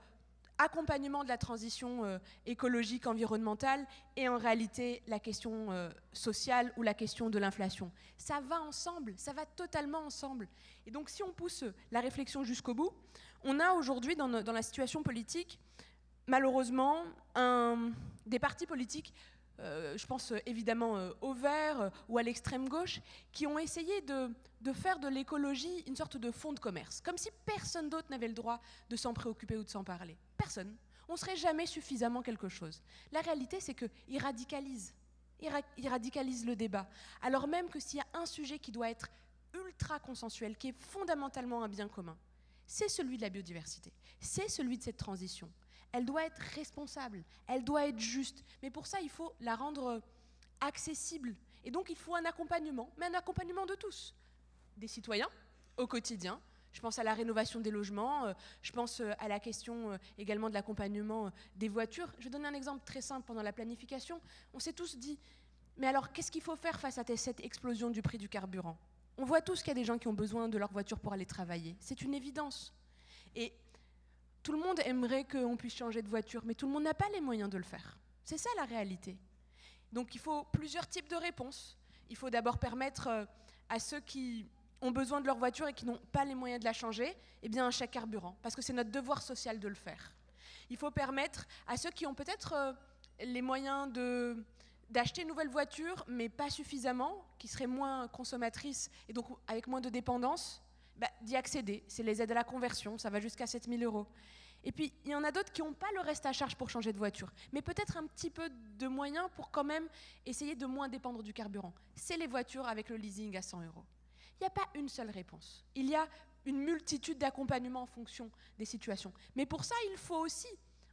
S10: accompagnement de la transition écologique, environnementale, et en réalité la question sociale ou la question de l'inflation. Ça va ensemble, ça va totalement ensemble. Et donc si on pousse la réflexion jusqu'au bout, on a aujourd'hui dans la situation politique, malheureusement, des partis politiques, je pense évidemment aux Verts ou à l'extrême gauche, qui ont essayé de faire de l'écologie une sorte de fonds de commerce, comme si personne d'autre n'avait le droit de s'en préoccuper ou de s'en parler. Personne. On ne serait jamais suffisamment quelque chose. La réalité, c'est qu'ils radicalisent. Ils radicalisent le débat. Alors même que s'il y a un sujet qui doit être ultra consensuel, qui est fondamentalement un bien commun, c'est celui de la biodiversité, c'est celui de cette transition. Elle doit être responsable, elle doit être juste. Mais pour ça, il faut la rendre accessible. Et donc, il faut un accompagnement, mais un accompagnement de tous. Des citoyens, au quotidien. Je pense à la rénovation des logements, je pense à la question également de l'accompagnement des voitures. Je vais donner un exemple très simple pendant la planification. On s'est tous dit, Mais alors, qu'est-ce qu'il faut faire face à cette explosion du prix du carburant? On voit tous qu'il y a des gens qui ont besoin de leur voiture pour aller travailler. C'est une évidence. Et tout le monde aimerait qu'on puisse changer de voiture, mais tout le monde n'a pas les moyens de le faire. C'est ça la réalité. Donc il faut plusieurs types de réponses. Il faut d'abord permettre à ceux qui ont besoin de leur voiture et qui n'ont pas les moyens de la changer, eh bien un chèque carburant, parce que c'est notre devoir social de le faire. Il faut permettre à ceux qui ont peut-être les moyens d'acheter une nouvelle voiture, mais pas suffisamment, qui seraient moins consommatrices et donc avec moins de dépendance, d'y accéder. C'est les aides à la conversion, ça va jusqu'à 7 000 €. Et puis, il y en a d'autres qui n'ont pas le reste à charge pour changer de voiture, mais peut-être un petit peu de moyens pour quand même essayer de moins dépendre du carburant. C'est les voitures avec le leasing à 100 €. Il n'y a pas une seule réponse. Il y a une multitude d'accompagnements en fonction des situations. Mais pour ça, il faut aussi,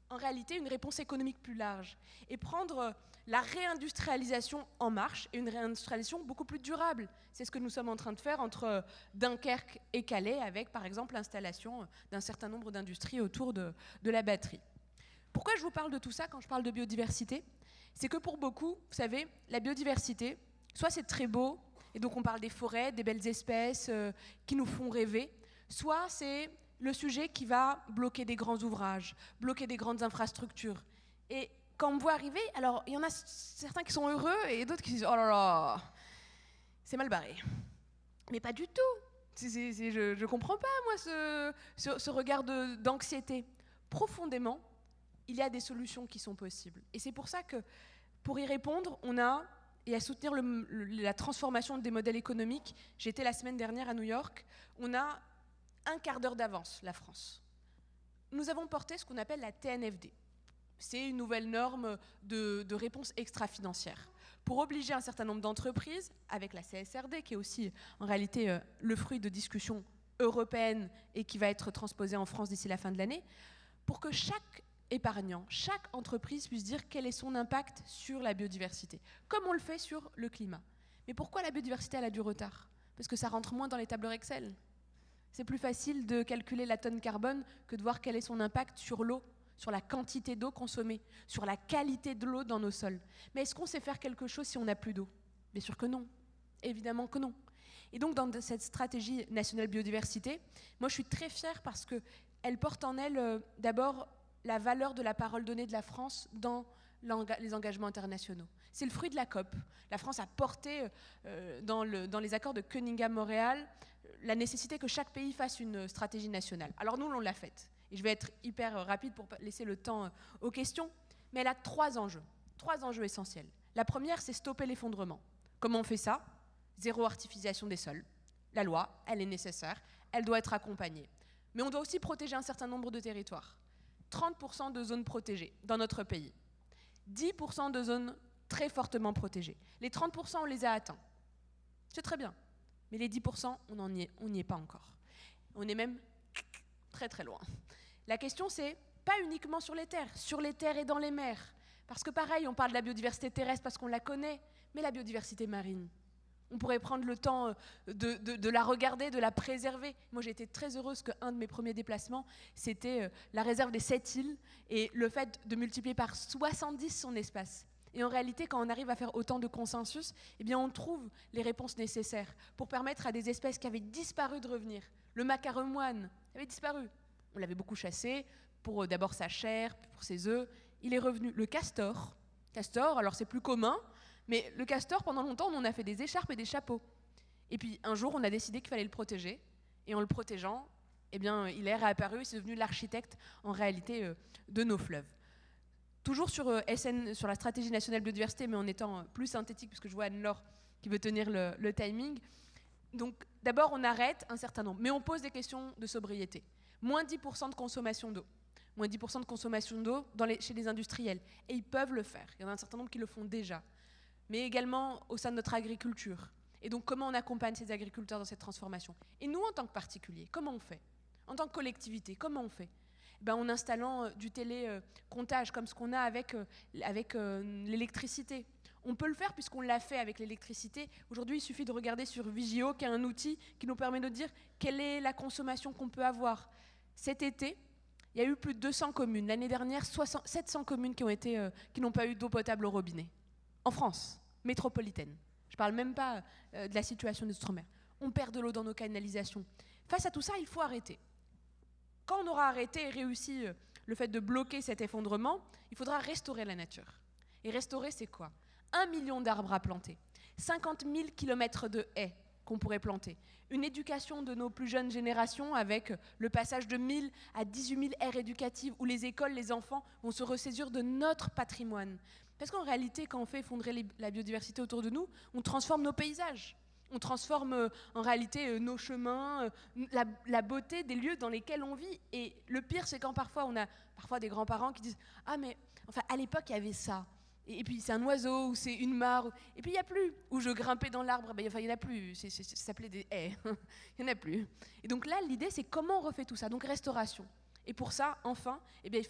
S10: en réalité, une réponse économique plus large et prendre la réindustrialisation en marche et une réindustrialisation beaucoup plus durable. C'est ce que nous sommes en train de faire entre Dunkerque et Calais avec, par exemple, l'installation d'un certain nombre d'industries autour de la batterie. Pourquoi je vous parle de tout ça quand je parle de biodiversité? C'est que pour beaucoup, vous savez, la biodiversité, soit c'est très beau, et donc on parle des forêts, des belles espèces qui nous font rêver, soit c'est le sujet qui va bloquer des grands ouvrages, bloquer des grandes infrastructures. Et quand on me voit arriver, alors il y en a certains qui sont heureux et d'autres qui disent « Oh là là, c'est mal barré ». Mais pas du tout. Je ne comprends pas, moi, ce regard d'anxiété. Profondément, il y a des solutions qui sont possibles. Et c'est pour ça que, pour y répondre, on a, et à soutenir la transformation des modèles économiques, j'étais la semaine dernière à New York, on a un quart d'heure d'avance, la France. Nous avons porté ce qu'on appelle la TNFD. C'est une nouvelle norme de réponse extra-financière pour obliger un certain nombre d'entreprises, avec la CSRD, qui est aussi en réalité le fruit de discussions européennes et qui va être transposée en France d'ici la fin de l'année, pour que chaque épargnant, chaque entreprise puisse dire quel est son impact sur la biodiversité, comme on le fait sur le climat. Mais pourquoi la biodiversité elle a du retard? Parce que ça rentre moins dans les tableurs Excel. C'est plus facile de calculer la tonne carbone que de voir quel est son impact sur l'eau, sur la quantité d'eau consommée, sur la qualité de l'eau dans nos sols. Mais est-ce qu'on sait faire quelque chose si on n'a plus d'eau? Bien sûr que non. Évidemment que non. Et donc dans cette stratégie nationale biodiversité, moi je suis très fière parce qu'elle porte en elle d'abord la valeur de la parole donnée de la France dans les engagements internationaux. C'est le fruit de la COP. La France a porté dans les accords de Cunningham-Montréal la nécessité que chaque pays fasse une stratégie nationale. Alors nous, on l'a faite. Et je vais être hyper rapide pour laisser le temps aux questions. Mais elle a trois enjeux essentiels. La première, c'est stopper l'effondrement. Comment on fait ça? Zéro artificialisation des sols. La loi, elle est nécessaire, elle doit être accompagnée. Mais on doit aussi protéger un certain nombre de territoires. 30% de zones protégées dans notre pays. 10% de zones très fortement protégées. Les 30%, on les a atteints. C'est très bien. Mais les 10%, on n'y est pas encore. On est même très très loin. La question, c'est pas uniquement sur les terres et dans les mers. Parce que pareil, on parle de la biodiversité terrestre parce qu'on la connaît, mais la biodiversité marine, on pourrait prendre le temps de la regarder, de la préserver. Moi, j'ai été très heureuse qu'un de mes premiers déplacements, c'était la réserve des 7 îles et le fait de multiplier par 70 son espace. Et en réalité, quand on arrive à faire autant de consensus, eh bien, on trouve les réponses nécessaires pour permettre à des espèces qui avaient disparu de revenir. Le macaremoine avait disparu. On l'avait beaucoup chassé pour d'abord sa chair, pour ses œufs. Il est revenu. Le castor, alors c'est plus commun, mais le castor, pendant longtemps, on en a fait des écharpes et des chapeaux. Et puis un jour, on a décidé qu'il fallait le protéger. Et en le protégeant, eh bien, il est réapparu et c'est devenu l'architecte, en réalité, de nos fleuves. Toujours sur la stratégie nationale biodiversité, mais en étant plus synthétique, puisque je vois Anne-Laure qui veut tenir le timing. Donc, d'abord, on arrête un certain nombre, mais on pose des questions de sobriété. Moins 10% de consommation d'eau. Moins 10% de consommation d'eau chez les industriels. Et ils peuvent le faire. Il y en a un certain nombre qui le font déjà. Mais également au sein de notre agriculture. Et donc, comment on accompagne ces agriculteurs dans cette transformation? Et nous, en tant que particuliers, comment on fait? En tant que collectivité, comment on fait? En installant du télécomptage, comme ce qu'on a avec l'électricité. On peut le faire puisqu'on l'a fait avec l'électricité. Aujourd'hui, il suffit de regarder sur Vigio, qui est un outil qui nous permet de dire quelle est la consommation qu'on peut avoir. Cet été, il y a eu plus de 200 communes. L'année dernière, 700 communes qui n'ont pas eu d'eau potable au robinet. En France. métropolitaine. Je ne parle même pas de la situation des Outre-mer. On perd de l'eau dans nos canalisations. Face à tout ça, il faut arrêter. Quand on aura arrêté et réussi le fait de bloquer cet effondrement, il faudra restaurer la nature. Et restaurer, c'est quoi? 1 million d'arbres à planter, 50 000 kilomètres de haies qu'on pourrait planter, une éducation de nos plus jeunes générations avec le passage de 1000 à 18 000 aires éducatives où les écoles, les enfants vont se ressaisir de notre patrimoine. Parce qu'en réalité, quand on fait effondrer la biodiversité autour de nous, on transforme nos paysages. On transforme en réalité nos chemins, la beauté des lieux dans lesquels on vit. Et le pire, c'est quand parfois on a des grands-parents qui disent « Ah mais enfin, à l'époque, il y avait ça. » Et puis c'est un oiseau ou c'est une mare. Et puis il n'y a plus. Ou je grimpais dans l'arbre, ben, enfin, il n'y en a plus. Ça s'appelait des haies. Il n'y en a plus. Et donc là, l'idée, c'est comment on refait tout ça. Donc restauration. Et pour ça, enfin, eh bien,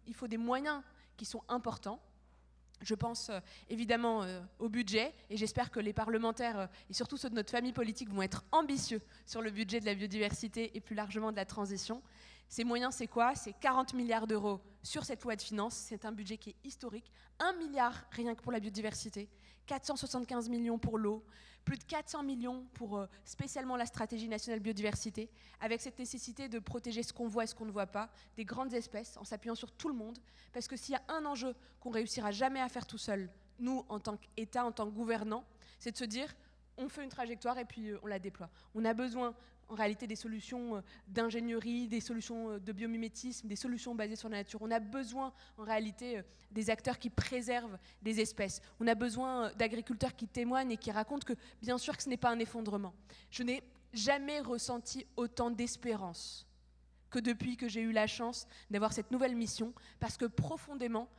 S10: il faut des moyens qui sont importants. Je pense évidemment au budget et j'espère que les parlementaires et surtout ceux de notre famille politique vont être ambitieux sur le budget de la biodiversité et plus largement de la transition. Ces moyens, c'est quoi? C'est 40 milliards d'euros sur cette loi de finances. C'est un budget qui est historique. 1 milliard rien que pour la biodiversité, 475 millions pour l'eau, plus de 400 millions pour spécialement la stratégie nationale biodiversité, avec cette nécessité de protéger ce qu'on voit et ce qu'on ne voit pas, des grandes espèces, en s'appuyant sur tout le monde. Parce que s'il y a un enjeu qu'on réussira jamais à faire tout seul, nous, en tant qu'État, en tant que gouvernants, c'est de se dire, on fait une trajectoire et puis on la déploie. On a besoin en réalité des solutions d'ingénierie, des solutions de biomimétisme, des solutions basées sur la nature. On a besoin en réalité des acteurs qui préservent des espèces. On a besoin d'agriculteurs qui témoignent et qui racontent que bien sûr que ce n'est pas un effondrement. Je n'ai jamais ressenti autant d'espérance que depuis que j'ai eu la chance d'avoir cette nouvelle mission, parce que profondément,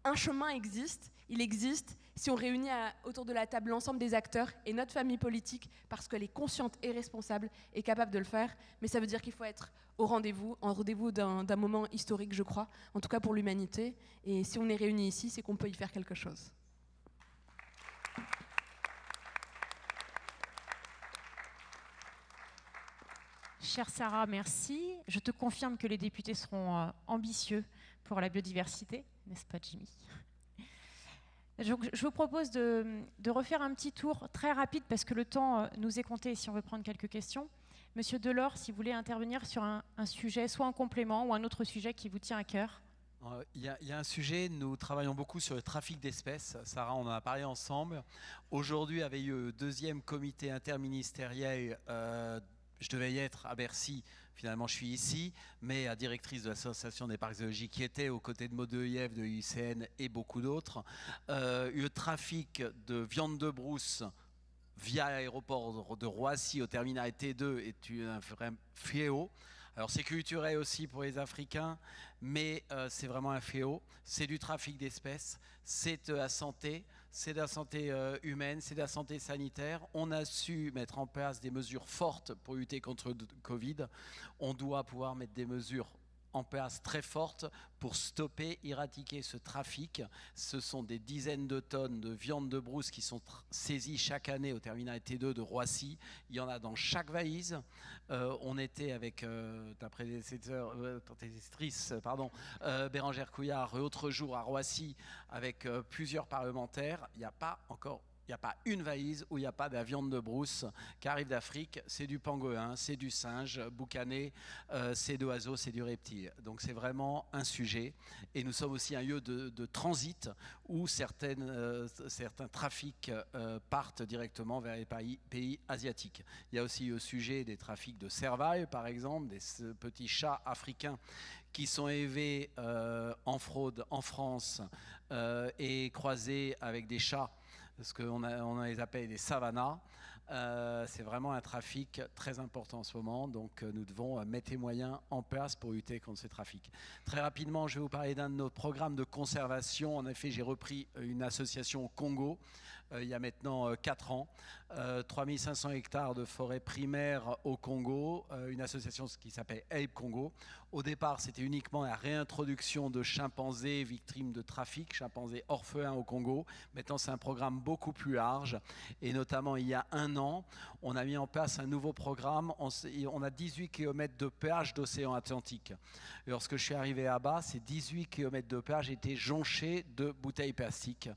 S10: un chemin existe, il existe si on réunit autour de la table l'ensemble des acteurs et notre famille politique, parce qu'elle est consciente et responsable et capable de le faire. Mais ça veut dire qu'il faut être au rendez-vous, en rendez-vous d'un moment historique, je crois, en tout cas pour l'humanité. Et si on est réunis ici, c'est qu'on peut y faire quelque chose.
S5: Chère Sarah, merci. Je te confirme que les députés seront ambitieux pour la biodiversité, n'est-ce pas Jimmy ? Je vous propose de refaire un petit tour très rapide parce que le temps nous est compté si on veut prendre quelques questions. Monsieur Delors, si vous voulez intervenir sur un sujet, soit en complément ou un autre sujet qui vous tient à cœur.
S6: Il y a un sujet, nous travaillons beaucoup sur le trafic d'espèces. Sarah, on en a parlé ensemble. Aujourd'hui avait eu le 2e comité interministériel. Je devais y être à Bercy, finalement je suis ici, mais la directrice de l'association des parcs zoologiques qui était aux côtés de Maud Dehiev, de l'UICN et beaucoup d'autres. Le trafic de viande de brousse via l'aéroport de Roissy au terminal T2 est un vrai fléau. Alors c'est culturel aussi pour les Africains, mais c'est vraiment un fléau. C'est du trafic d'espèces, c'est de la santé. C'est de la santé humaine, c'est de la santé sanitaire. On a su mettre en place des mesures fortes pour lutter contre le Covid. On doit pouvoir mettre des mesures en place très fortes pour stopper, éradiquer ce trafic. Ce sont des dizaines de tonnes de viande de brousse qui sont saisies chaque année au terminal T2 de Roissy. Il y en a dans chaque valise. On était avec ta prédécessrice, Bérangère Couillard, l'autre jour à Roissy avec plusieurs parlementaires. Il n'y a pas une valise où il n'y a pas de la viande de brousse qui arrive d'Afrique. C'est du pangolin, c'est du singe boucané, c'est de l'oiseau, c'est du reptile. Donc c'est vraiment un sujet. Et nous sommes aussi un lieu de transit où certains trafics partent directement vers les pays asiatiques. Il y a aussi le sujet des trafics de cervales, par exemple, des petits chats africains qui sont élevés en fraude en France et croisés avec des chats, parce qu'on les appelle des savannas. C'est vraiment un trafic très important en ce moment, donc nous devons mettre les moyens en place pour lutter contre ces trafics. Très rapidement, je vais vous parler d'un de nos programmes de conservation. En effet, j'ai repris une association au Congo il y a maintenant 4 ans. 3500 hectares de forêt primaire au Congo, une association qui s'appelle Ape Congo. Au départ, c'était uniquement la réintroduction de chimpanzés victimes de trafic, chimpanzés orphelins au Congo. Maintenant, c'est un programme beaucoup plus large. Et notamment, il y a 1 an, on a mis en place un nouveau programme. On a 18 km de péage d'océan Atlantique. Et lorsque je suis arrivé là-bas, ces 18 km de péage étaient jonchés de bouteilles plastiques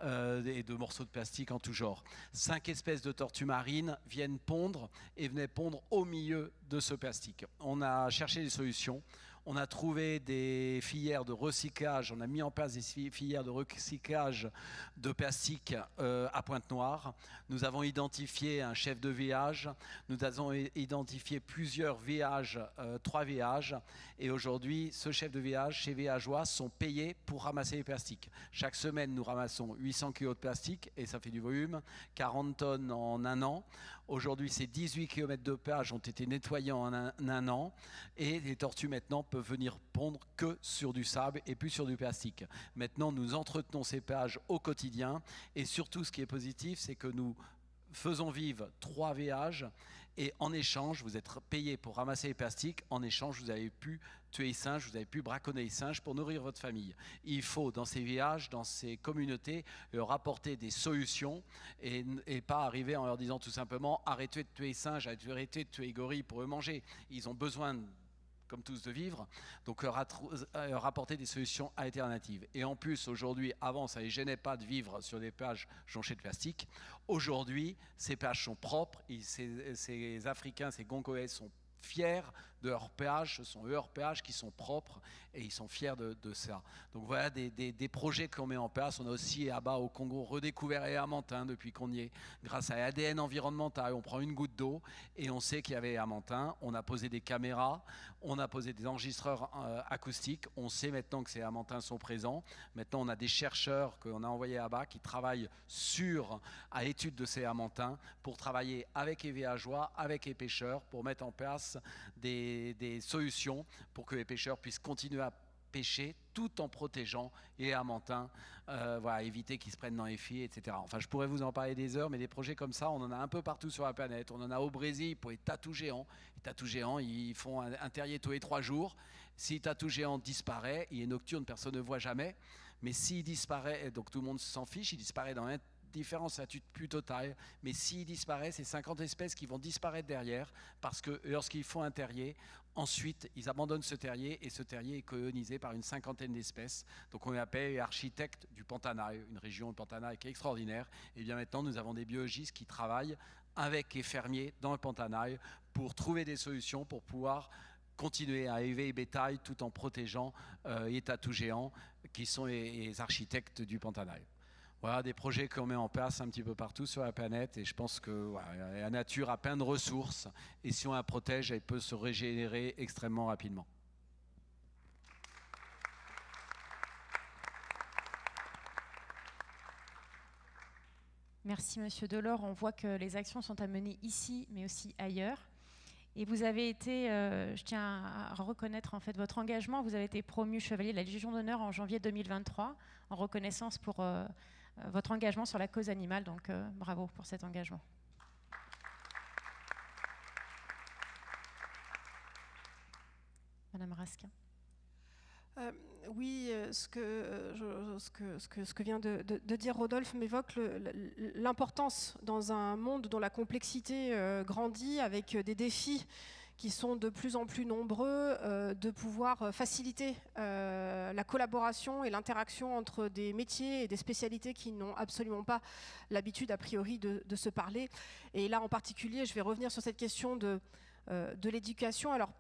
S6: et de morceaux de plastique en tout genre. 5 espèces de tortues marines viennent pondre et venaient pondre au milieu de ce plastique. On a cherché des solutions. On a trouvé des filières de recyclage, on a mis en place des filières de recyclage de plastique à Pointe-Noire. Nous avons identifié un chef de village, nous avons identifié plusieurs villages, 3 villages, et aujourd'hui, ce chef de village, ces villageois sont payés pour ramasser les plastiques. Chaque semaine, nous ramassons 800 kg de plastique, et ça fait du volume, 40 tonnes en 1 an. Aujourd'hui, ces 18 km de péage ont été nettoyés en un an, et les tortues maintenant peuvent venir pondre que sur du sable et plus sur du plastique. Maintenant, nous entretenons ces péages au quotidien, et surtout, ce qui est positif, c'est que nous faisons vivre 3 villages, et en échange, vous êtes payé pour ramasser les plastiques, en échange, vous avez pu tuer les singes, vous avez pu braconner les singes pour nourrir votre famille. Il faut, dans ces villages, dans ces communautés, leur apporter des solutions et pas arriver en leur disant tout simplement « arrêtez de tuer les singes, arrêtez de tuer les gorilles pour eux manger ». Ils ont besoin comme tous de vivre, donc leur apporter des solutions alternatives. Et en plus, aujourd'hui, avant, ça ne les gênait pas de vivre sur des plages jonchées de plastique. Aujourd'hui, ces plages sont propres, ces Africains, ces Congolais sont fiers de leurs péages, ce sont leurs péages qui sont propres et ils sont fiers de ça. Donc voilà des projets qu'on met en place. On a aussi là-bas au Congo redécouvert les amantin depuis qu'on y est. Grâce à l'ADN environnemental, on prend une goutte d'eau et on sait qu'il y avait les amantin. On a posé des caméras, on a posé des enregistreurs acoustiques. On sait maintenant que ces amantins sont présents. Maintenant, on a des chercheurs qu'on a envoyés là-bas qui travaillent à l'étude de ces amantins pour travailler avec les villageois, avec les pêcheurs, pour mettre en place des solutions pour que les pêcheurs puissent continuer à pêcher tout en protégeant les amantins, voilà, éviter qu'ils se prennent dans les filets, etc. Enfin, je pourrais vous en parler des heures, mais des projets comme ça, on en a un peu partout sur la planète. On en a au Brésil pour les tatous géants. Les tatous géants, ils font un terrier tous les 3 jours. Si le tatou géant disparaît, il est nocturne, personne ne voit jamais. Mais s'il disparaît, donc tout le monde s'en fiche, il disparaît dans différence à plus totale, mais s'il disparaît, c'est 50 espèces qui vont disparaître derrière, parce que lorsqu'ils font un terrier, ensuite ils abandonnent ce terrier, et ce terrier est colonisé par une 50aine d'espèces. Donc on l'appelle architecte du Pantanal, une région du Pantanal qui est extraordinaire. Et bien maintenant, nous avons des biologistes qui travaillent avec les fermiers dans le Pantanal pour trouver des solutions pour pouvoir continuer à élever les bétails tout en protégeant les tatous géants qui sont les architectes du Pantanal. Voilà des projets qu'on met en place un petit peu partout sur la planète, et je pense que voilà, la nature a plein de ressources, et si on la protège, elle peut se régénérer extrêmement rapidement.
S5: Merci Monsieur Delors. On voit que les actions sont à mener ici, mais aussi ailleurs. Et vous avez été, je tiens à reconnaître en fait votre engagement, vous avez été promu chevalier de la Légion d'honneur en janvier 2023, en reconnaissance pour votre engagement sur la cause animale, donc bravo pour cet engagement. Madame Raskin.
S7: Oui, ce que vient de dire Rodolphe m'évoque l'importance dans un monde dont la complexité grandit, avec des défis qui sont de plus en plus nombreux, de pouvoir faciliter la collaboration et l'interaction entre des métiers et des spécialités qui n'ont absolument pas l'habitude a priori de se parler. Et là en particulier, je vais revenir sur cette question de l'éducation. Alors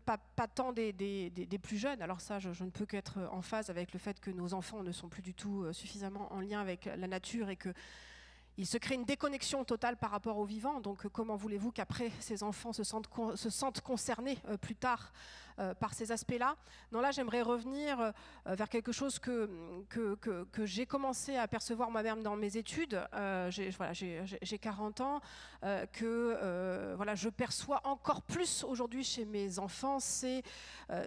S7: pas tant des plus jeunes, alors ça je ne peux qu'être en phase avec le fait que nos enfants ne sont plus du tout suffisamment en lien avec la nature et qu'il se crée une déconnexion totale par rapport au vivant. Donc comment voulez-vous qu'après ces enfants se sentent concernés plus tard par ces aspects-là. Non, là, j'aimerais revenir vers quelque chose que j'ai commencé à percevoir moi-même dans mes études. J'ai 40 ans, je perçois encore plus aujourd'hui chez mes enfants, c'est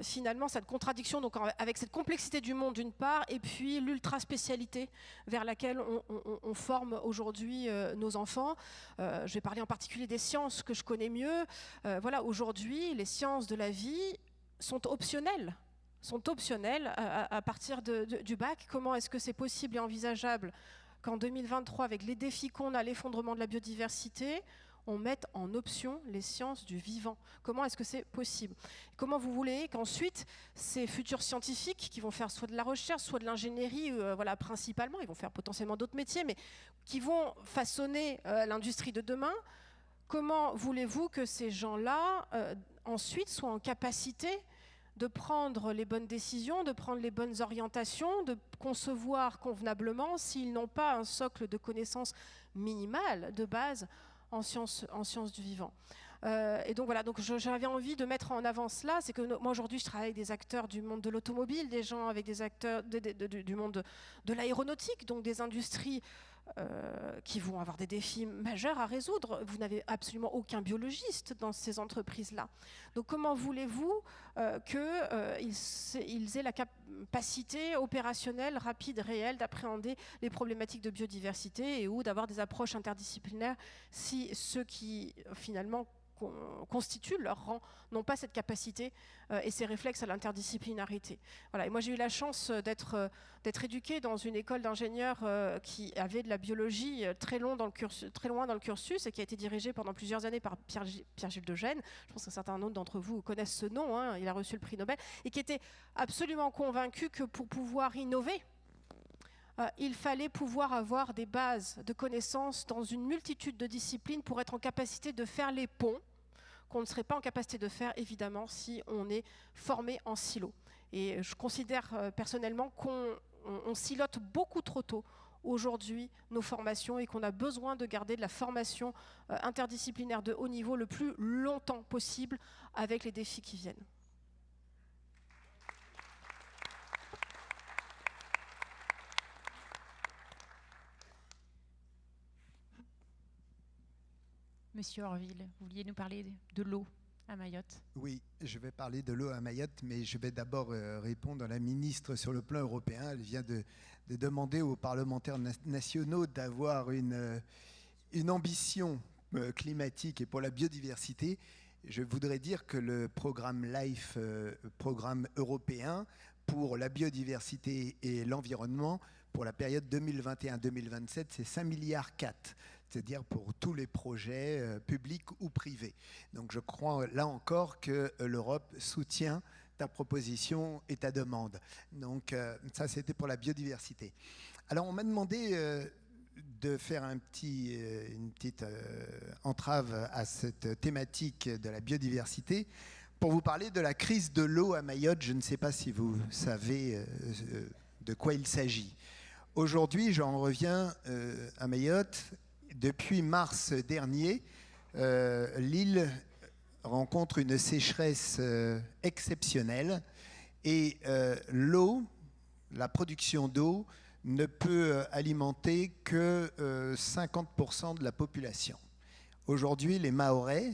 S7: finalement cette contradiction donc, avec cette complexité du monde d'une part, et puis l'ultra-spécialité vers laquelle on forme aujourd'hui nos enfants. Je vais parler en particulier des sciences que je connais mieux. Aujourd'hui, les sciences de la vie sont optionnelles à partir du bac. Comment est-ce que c'est possible et envisageable qu'en 2023, avec les défis qu'on a, l'effondrement de la biodiversité, on mette en option les sciences du vivant? Comment est-ce que c'est possible? Comment vous voulez qu'ensuite, ces futurs scientifiques qui vont faire soit de la recherche, soit de l'ingénierie, principalement, ils vont faire potentiellement d'autres métiers, mais qui vont façonner l'industrie de demain, comment voulez-vous que ces gens-là, ensuite, soient en capacité de prendre les bonnes décisions, de prendre les bonnes orientations, de concevoir convenablement s'ils n'ont pas un socle de connaissances minimales de base en sciences du vivant. Et donc voilà, j'avais envie de mettre en avant cela, c'est que moi aujourd'hui je travaille avec des acteurs du monde de l'automobile, des gens avec des acteurs du monde de l'aéronautique, donc des industries qui vont avoir des défis majeurs à résoudre. Vous n'avez absolument aucun biologiste dans ces entreprises-là. Donc comment voulez-vous qu'ils aient la capacité opérationnelle, rapide, réelle, d'appréhender les problématiques de biodiversité ou d'avoir des approches interdisciplinaires si ceux qui finalement constituent leur rang n'ont pas cette capacité et ces réflexes à l'interdisciplinarité. Voilà. Et moi j'ai eu la chance d'être éduquée dans une école d'ingénieurs qui avait de la biologie très loin dans le cursus et qui a été dirigée pendant plusieurs années par Pierre-Gilles de Gennes. Je pense qu'un certain nombre d'entre vous connaissent ce nom, hein, il a reçu le prix Nobel, et qui était absolument convaincu que pour pouvoir innover, il fallait pouvoir avoir des bases de connaissances dans une multitude de disciplines pour être en capacité de faire les ponts qu'on ne serait pas en capacité de faire, évidemment, si on est formé en silo. Et je considère personnellement qu'on silote beaucoup trop tôt aujourd'hui nos formations et qu'on a besoin de garder de la formation interdisciplinaire de haut niveau le plus longtemps possible avec les défis qui viennent.
S5: Monsieur Orville, vous vouliez nous parler de l'eau à Mayotte?
S8: Oui, je vais parler de l'eau à Mayotte, mais je vais d'abord répondre à la ministre sur le plan européen. Elle vient de demander aux parlementaires nationaux d'avoir une ambition climatique et pour la biodiversité. Je voudrais dire que le programme LIFE, programme européen pour la biodiversité et l'environnement, pour la période 2021-2027, c'est 5,4 milliards. C'est-à-dire pour tous les projets publics ou privés. Donc je crois là encore que l'Europe soutient ta proposition et ta demande. Donc ça c'était pour la biodiversité. Alors on m'a demandé de faire une petite entrave à cette thématique de la biodiversité pour vous parler de la crise de l'eau à Mayotte. Je ne sais pas si vous savez de quoi il s'agit. Aujourd'hui, j'en reviens à Mayotte. Depuis mars dernier, l'île rencontre une sécheresse exceptionnelle et l'eau, la production d'eau, ne peut alimenter que 50% de la population. Aujourd'hui, les Mahorais,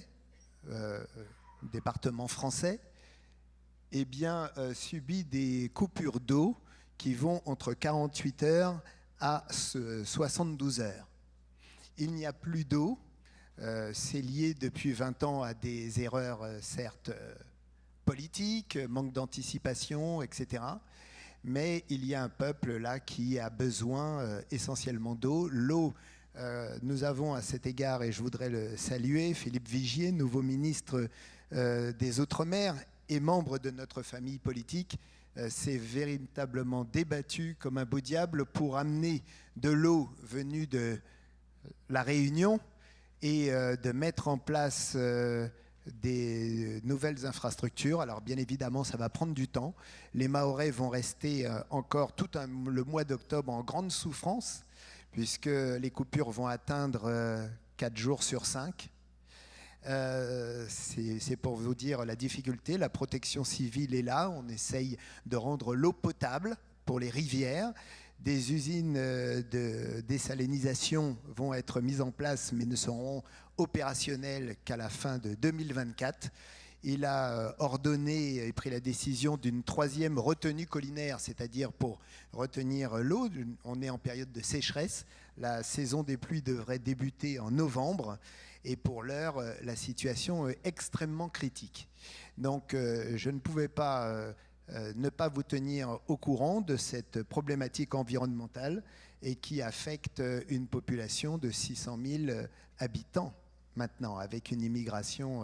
S8: département français, subit des coupures d'eau qui vont entre 48 heures à 72 heures. Il n'y a plus d'eau, c'est lié depuis 20 ans à des erreurs certes politiques, manque d'anticipation, etc. Mais il y a un peuple là qui a besoin essentiellement d'eau. L'eau, nous avons à cet égard, et je voudrais le saluer, Philippe Vigier, nouveau ministre des Outre-mer et membre de notre famille politique, s'est véritablement débattu comme un beau diable pour amener de l'eau venue de la Réunion et de mettre en place des nouvelles infrastructures. Alors bien évidemment, ça va prendre du temps. Les Mahorais vont rester encore le mois d'octobre en grande souffrance, puisque les coupures vont atteindre 4 jours sur 5. C'est pour vous dire la difficulté. La protection civile est là. On essaye de rendre l'eau potable pour les rivières. Des usines de désalinisation vont être mises en place, mais ne seront opérationnelles qu'à la fin de 2024. Il a ordonné et pris la décision d'une 3e retenue collinaire, c'est-à-dire pour retenir l'eau. On est en période de sécheresse. La saison des pluies devrait débuter en novembre. Et pour l'heure, la situation est extrêmement critique. Donc, je ne pouvais pas ne pas vous tenir au courant de cette problématique environnementale et qui affecte une population de 600 000 habitants maintenant, avec une immigration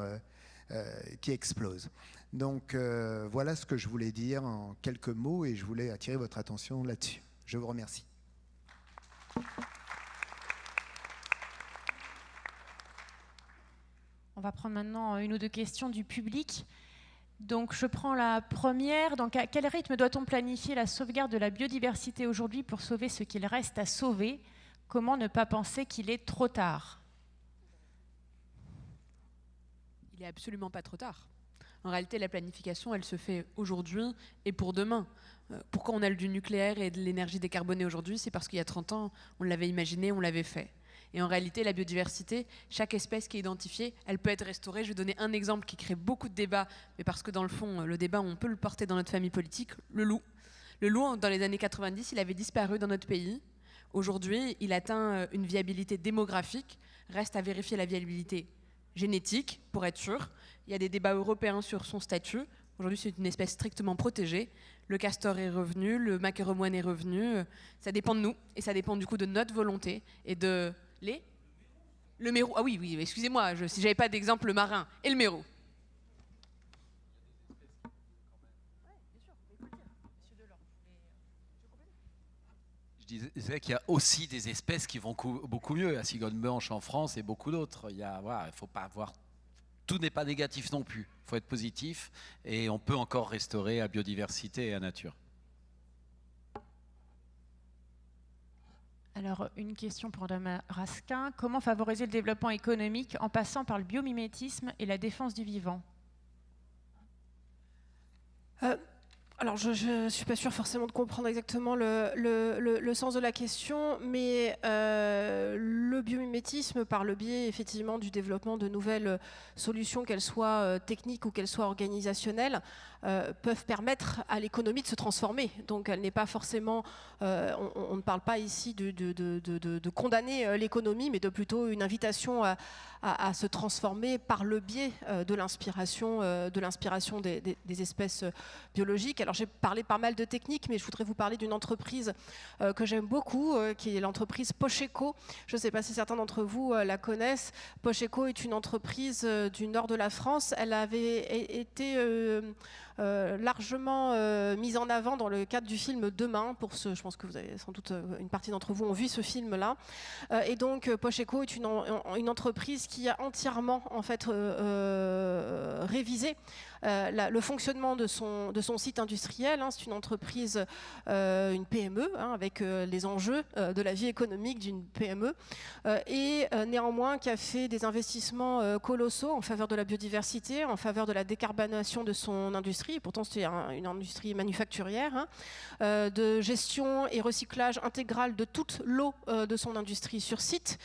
S8: qui explose. Donc, voilà ce que je voulais dire en quelques mots et je voulais attirer votre attention là-dessus. Je vous remercie.
S5: On va prendre maintenant une ou deux questions du public. Donc, je prends la première. Donc, à quel rythme doit-on planifier la sauvegarde de la biodiversité aujourd'hui pour sauver ce qu'il reste à sauver? Comment ne pas penser qu'il est trop tard?
S10: Il n'est absolument pas trop tard. En réalité, la planification, elle se fait aujourd'hui et pour demain. Pourquoi on a du nucléaire et de l'énergie décarbonée aujourd'hui? C'est parce qu'il y a 30 ans, on l'avait imaginé, on l'avait fait. Et en réalité, la biodiversité, chaque espèce qui est identifiée, elle peut être restaurée. Je vais donner un exemple qui crée beaucoup de débats, mais parce que dans le fond, le débat, on peut le porter dans notre famille politique, le loup. Le loup, dans les années 90, il avait disparu dans notre pays. Aujourd'hui, il atteint une viabilité démographique. Reste à vérifier la viabilité génétique, pour être sûr. Il y a des débats européens sur son statut. Aujourd'hui, c'est une espèce strictement protégée. Le castor est revenu, le maquereau moine est revenu. Ça dépend de nous, et ça dépend du coup de notre volonté et de... Le mérou. Ah oui, excusez-moi, si j'avais pas d'exemple, le marin et le mérou.
S6: Je disais qu'il y a aussi des espèces qui vont beaucoup mieux. La cigogne blanche en France et beaucoup d'autres. Il faut pas avoir... Tout n'est pas négatif non plus. Il faut être positif et on peut encore restaurer la biodiversité et la nature.
S5: Alors, une question pour Mme Raskin. Comment favoriser le développement économique en passant par le biomimétisme et la défense du vivant?
S7: Alors, je ne suis pas sûre forcément de comprendre exactement le sens de la question, mais le biomimétisme, par le biais effectivement du développement de nouvelles solutions, qu'elles soient techniques ou qu'elles soient organisationnelles, peuvent permettre à l'économie de se transformer. Donc, elle n'est pas forcément... on ne parle pas ici de condamner l'économie, mais de plutôt une invitation à se transformer par le biais de l'inspiration des espèces biologiques. Alors j'ai parlé pas mal de techniques, mais je voudrais vous parler d'une entreprise que j'aime beaucoup, qui est l'entreprise Pocheco. Je ne sais pas si certains d'entre vous la connaissent. Pocheco est une entreprise du nord de la France. Elle avait été largement mise en avant dans le cadre du film Demain. Je pense que vous avez sans doute une partie d'entre vous ont vu ce film-là. Et donc Pocheco est une entreprise qui a entièrement en fait révisé le fonctionnement de son site industriel. C'est une entreprise, une PME, avec les enjeux de la vie économique d'une PME, et néanmoins qui a fait des investissements colossaux en faveur de la biodiversité, en faveur de la décarbonation de son industrie. Pourtant, c'est une industrie manufacturière, de gestion et recyclage intégral de toute l'eau de son industrie sur site.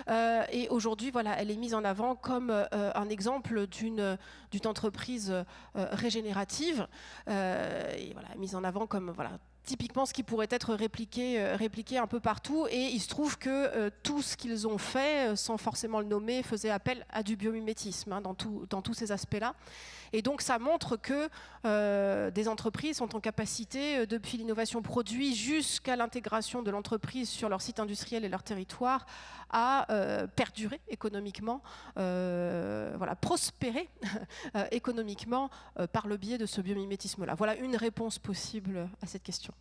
S7: Et aujourd'hui, voilà, elle est mise en avant comme un exemple d'une entreprise régénérative, et voilà, mise en avant comme typiquement ce qui pourrait être répliqué un peu partout. Et il se trouve que tout ce qu'ils ont fait, sans forcément le nommer, faisait appel à du biomimétisme dans tous ces aspects-là. Et donc ça montre que des entreprises sont en capacité, depuis l'innovation produit jusqu'à l'intégration de l'entreprise sur leur site industriel et leur territoire, à perdurer économiquement, prospérer économiquement par le biais de ce biomimétisme-là. Voilà une réponse possible à cette question.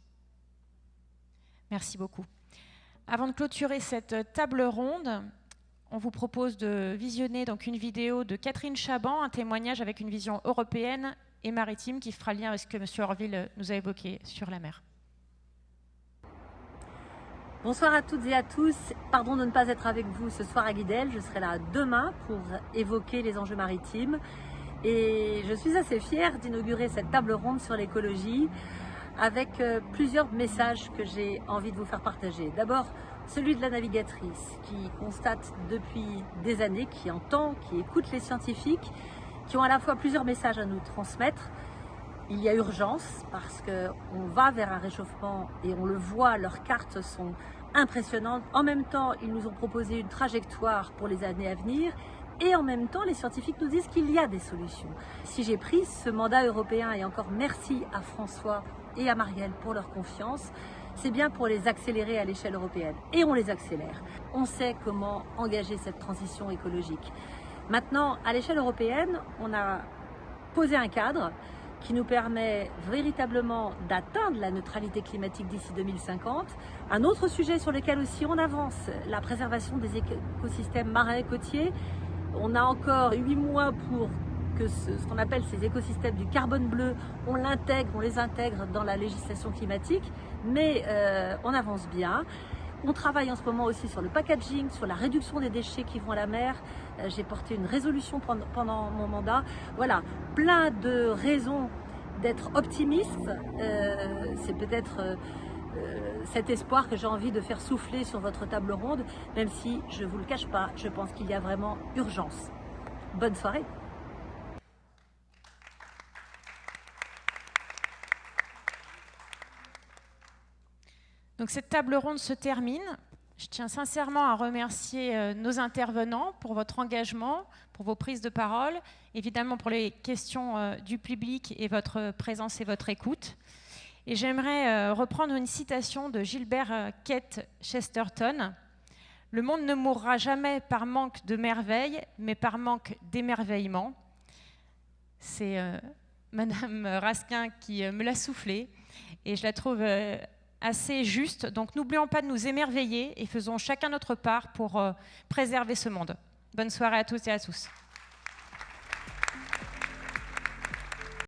S5: Merci beaucoup. Avant de clôturer cette table ronde, on vous propose de visionner donc une vidéo de Catherine Chaban, un témoignage avec une vision européenne et maritime qui fera lien avec ce que M. Orville nous a évoqué sur la mer.
S11: Bonsoir à toutes et à tous. Pardon de ne pas être avec vous ce soir à Guidel. Je serai là demain pour évoquer les enjeux maritimes. Et je suis assez fière d'inaugurer cette table ronde sur l'écologie avec plusieurs messages que j'ai envie de vous faire partager. D'abord, celui de la navigatrice qui constate depuis des années, qui entend, qui écoute les scientifiques, qui ont à la fois plusieurs messages à nous transmettre. Il y a urgence parce qu'on va vers un réchauffement et on le voit, leurs cartes sont impressionnantes. En même temps, ils nous ont proposé une trajectoire pour les années à venir et en même temps, les scientifiques nous disent qu'il y a des solutions. Si j'ai pris ce mandat européen, et encore merci à François et à Marielle pour leur confiance, c'est bien pour les accélérer à l'échelle européenne. Et on les accélère. On sait comment engager cette transition écologique. Maintenant, à l'échelle européenne, on a posé un cadre qui nous permet véritablement d'atteindre la neutralité climatique d'ici 2050. Un autre sujet sur lequel aussi on avance, la préservation des écosystèmes marins et côtiers. On a encore 8 mois pour que ce qu'on appelle ces écosystèmes du carbone bleu, on les intègre dans la législation climatique, mais on avance bien. On travaille en ce moment aussi sur le packaging, sur la réduction des déchets qui vont à la mer. J'ai porté une résolution pendant mon mandat. Voilà, plein de raisons d'être optimiste. C'est peut-être cet espoir que j'ai envie de faire souffler sur votre table ronde, même si, je ne vous le cache pas, je pense qu'il y a vraiment urgence. Bonne soirée.
S5: Donc cette table ronde se termine. Je tiens sincèrement à remercier nos intervenants pour votre engagement, pour vos prises de parole, évidemment pour les questions du public et votre présence et votre écoute. Et j'aimerais reprendre une citation de Gilbert Keith Chesterton. « Le monde ne mourra jamais par manque de merveilles, mais par manque d'émerveillement. » C'est Madame Raskin qui me l'a soufflé et je la trouve assez juste. Donc n'oublions pas de nous émerveiller et faisons chacun notre part pour préserver ce monde. Bonne soirée à toutes et à tous.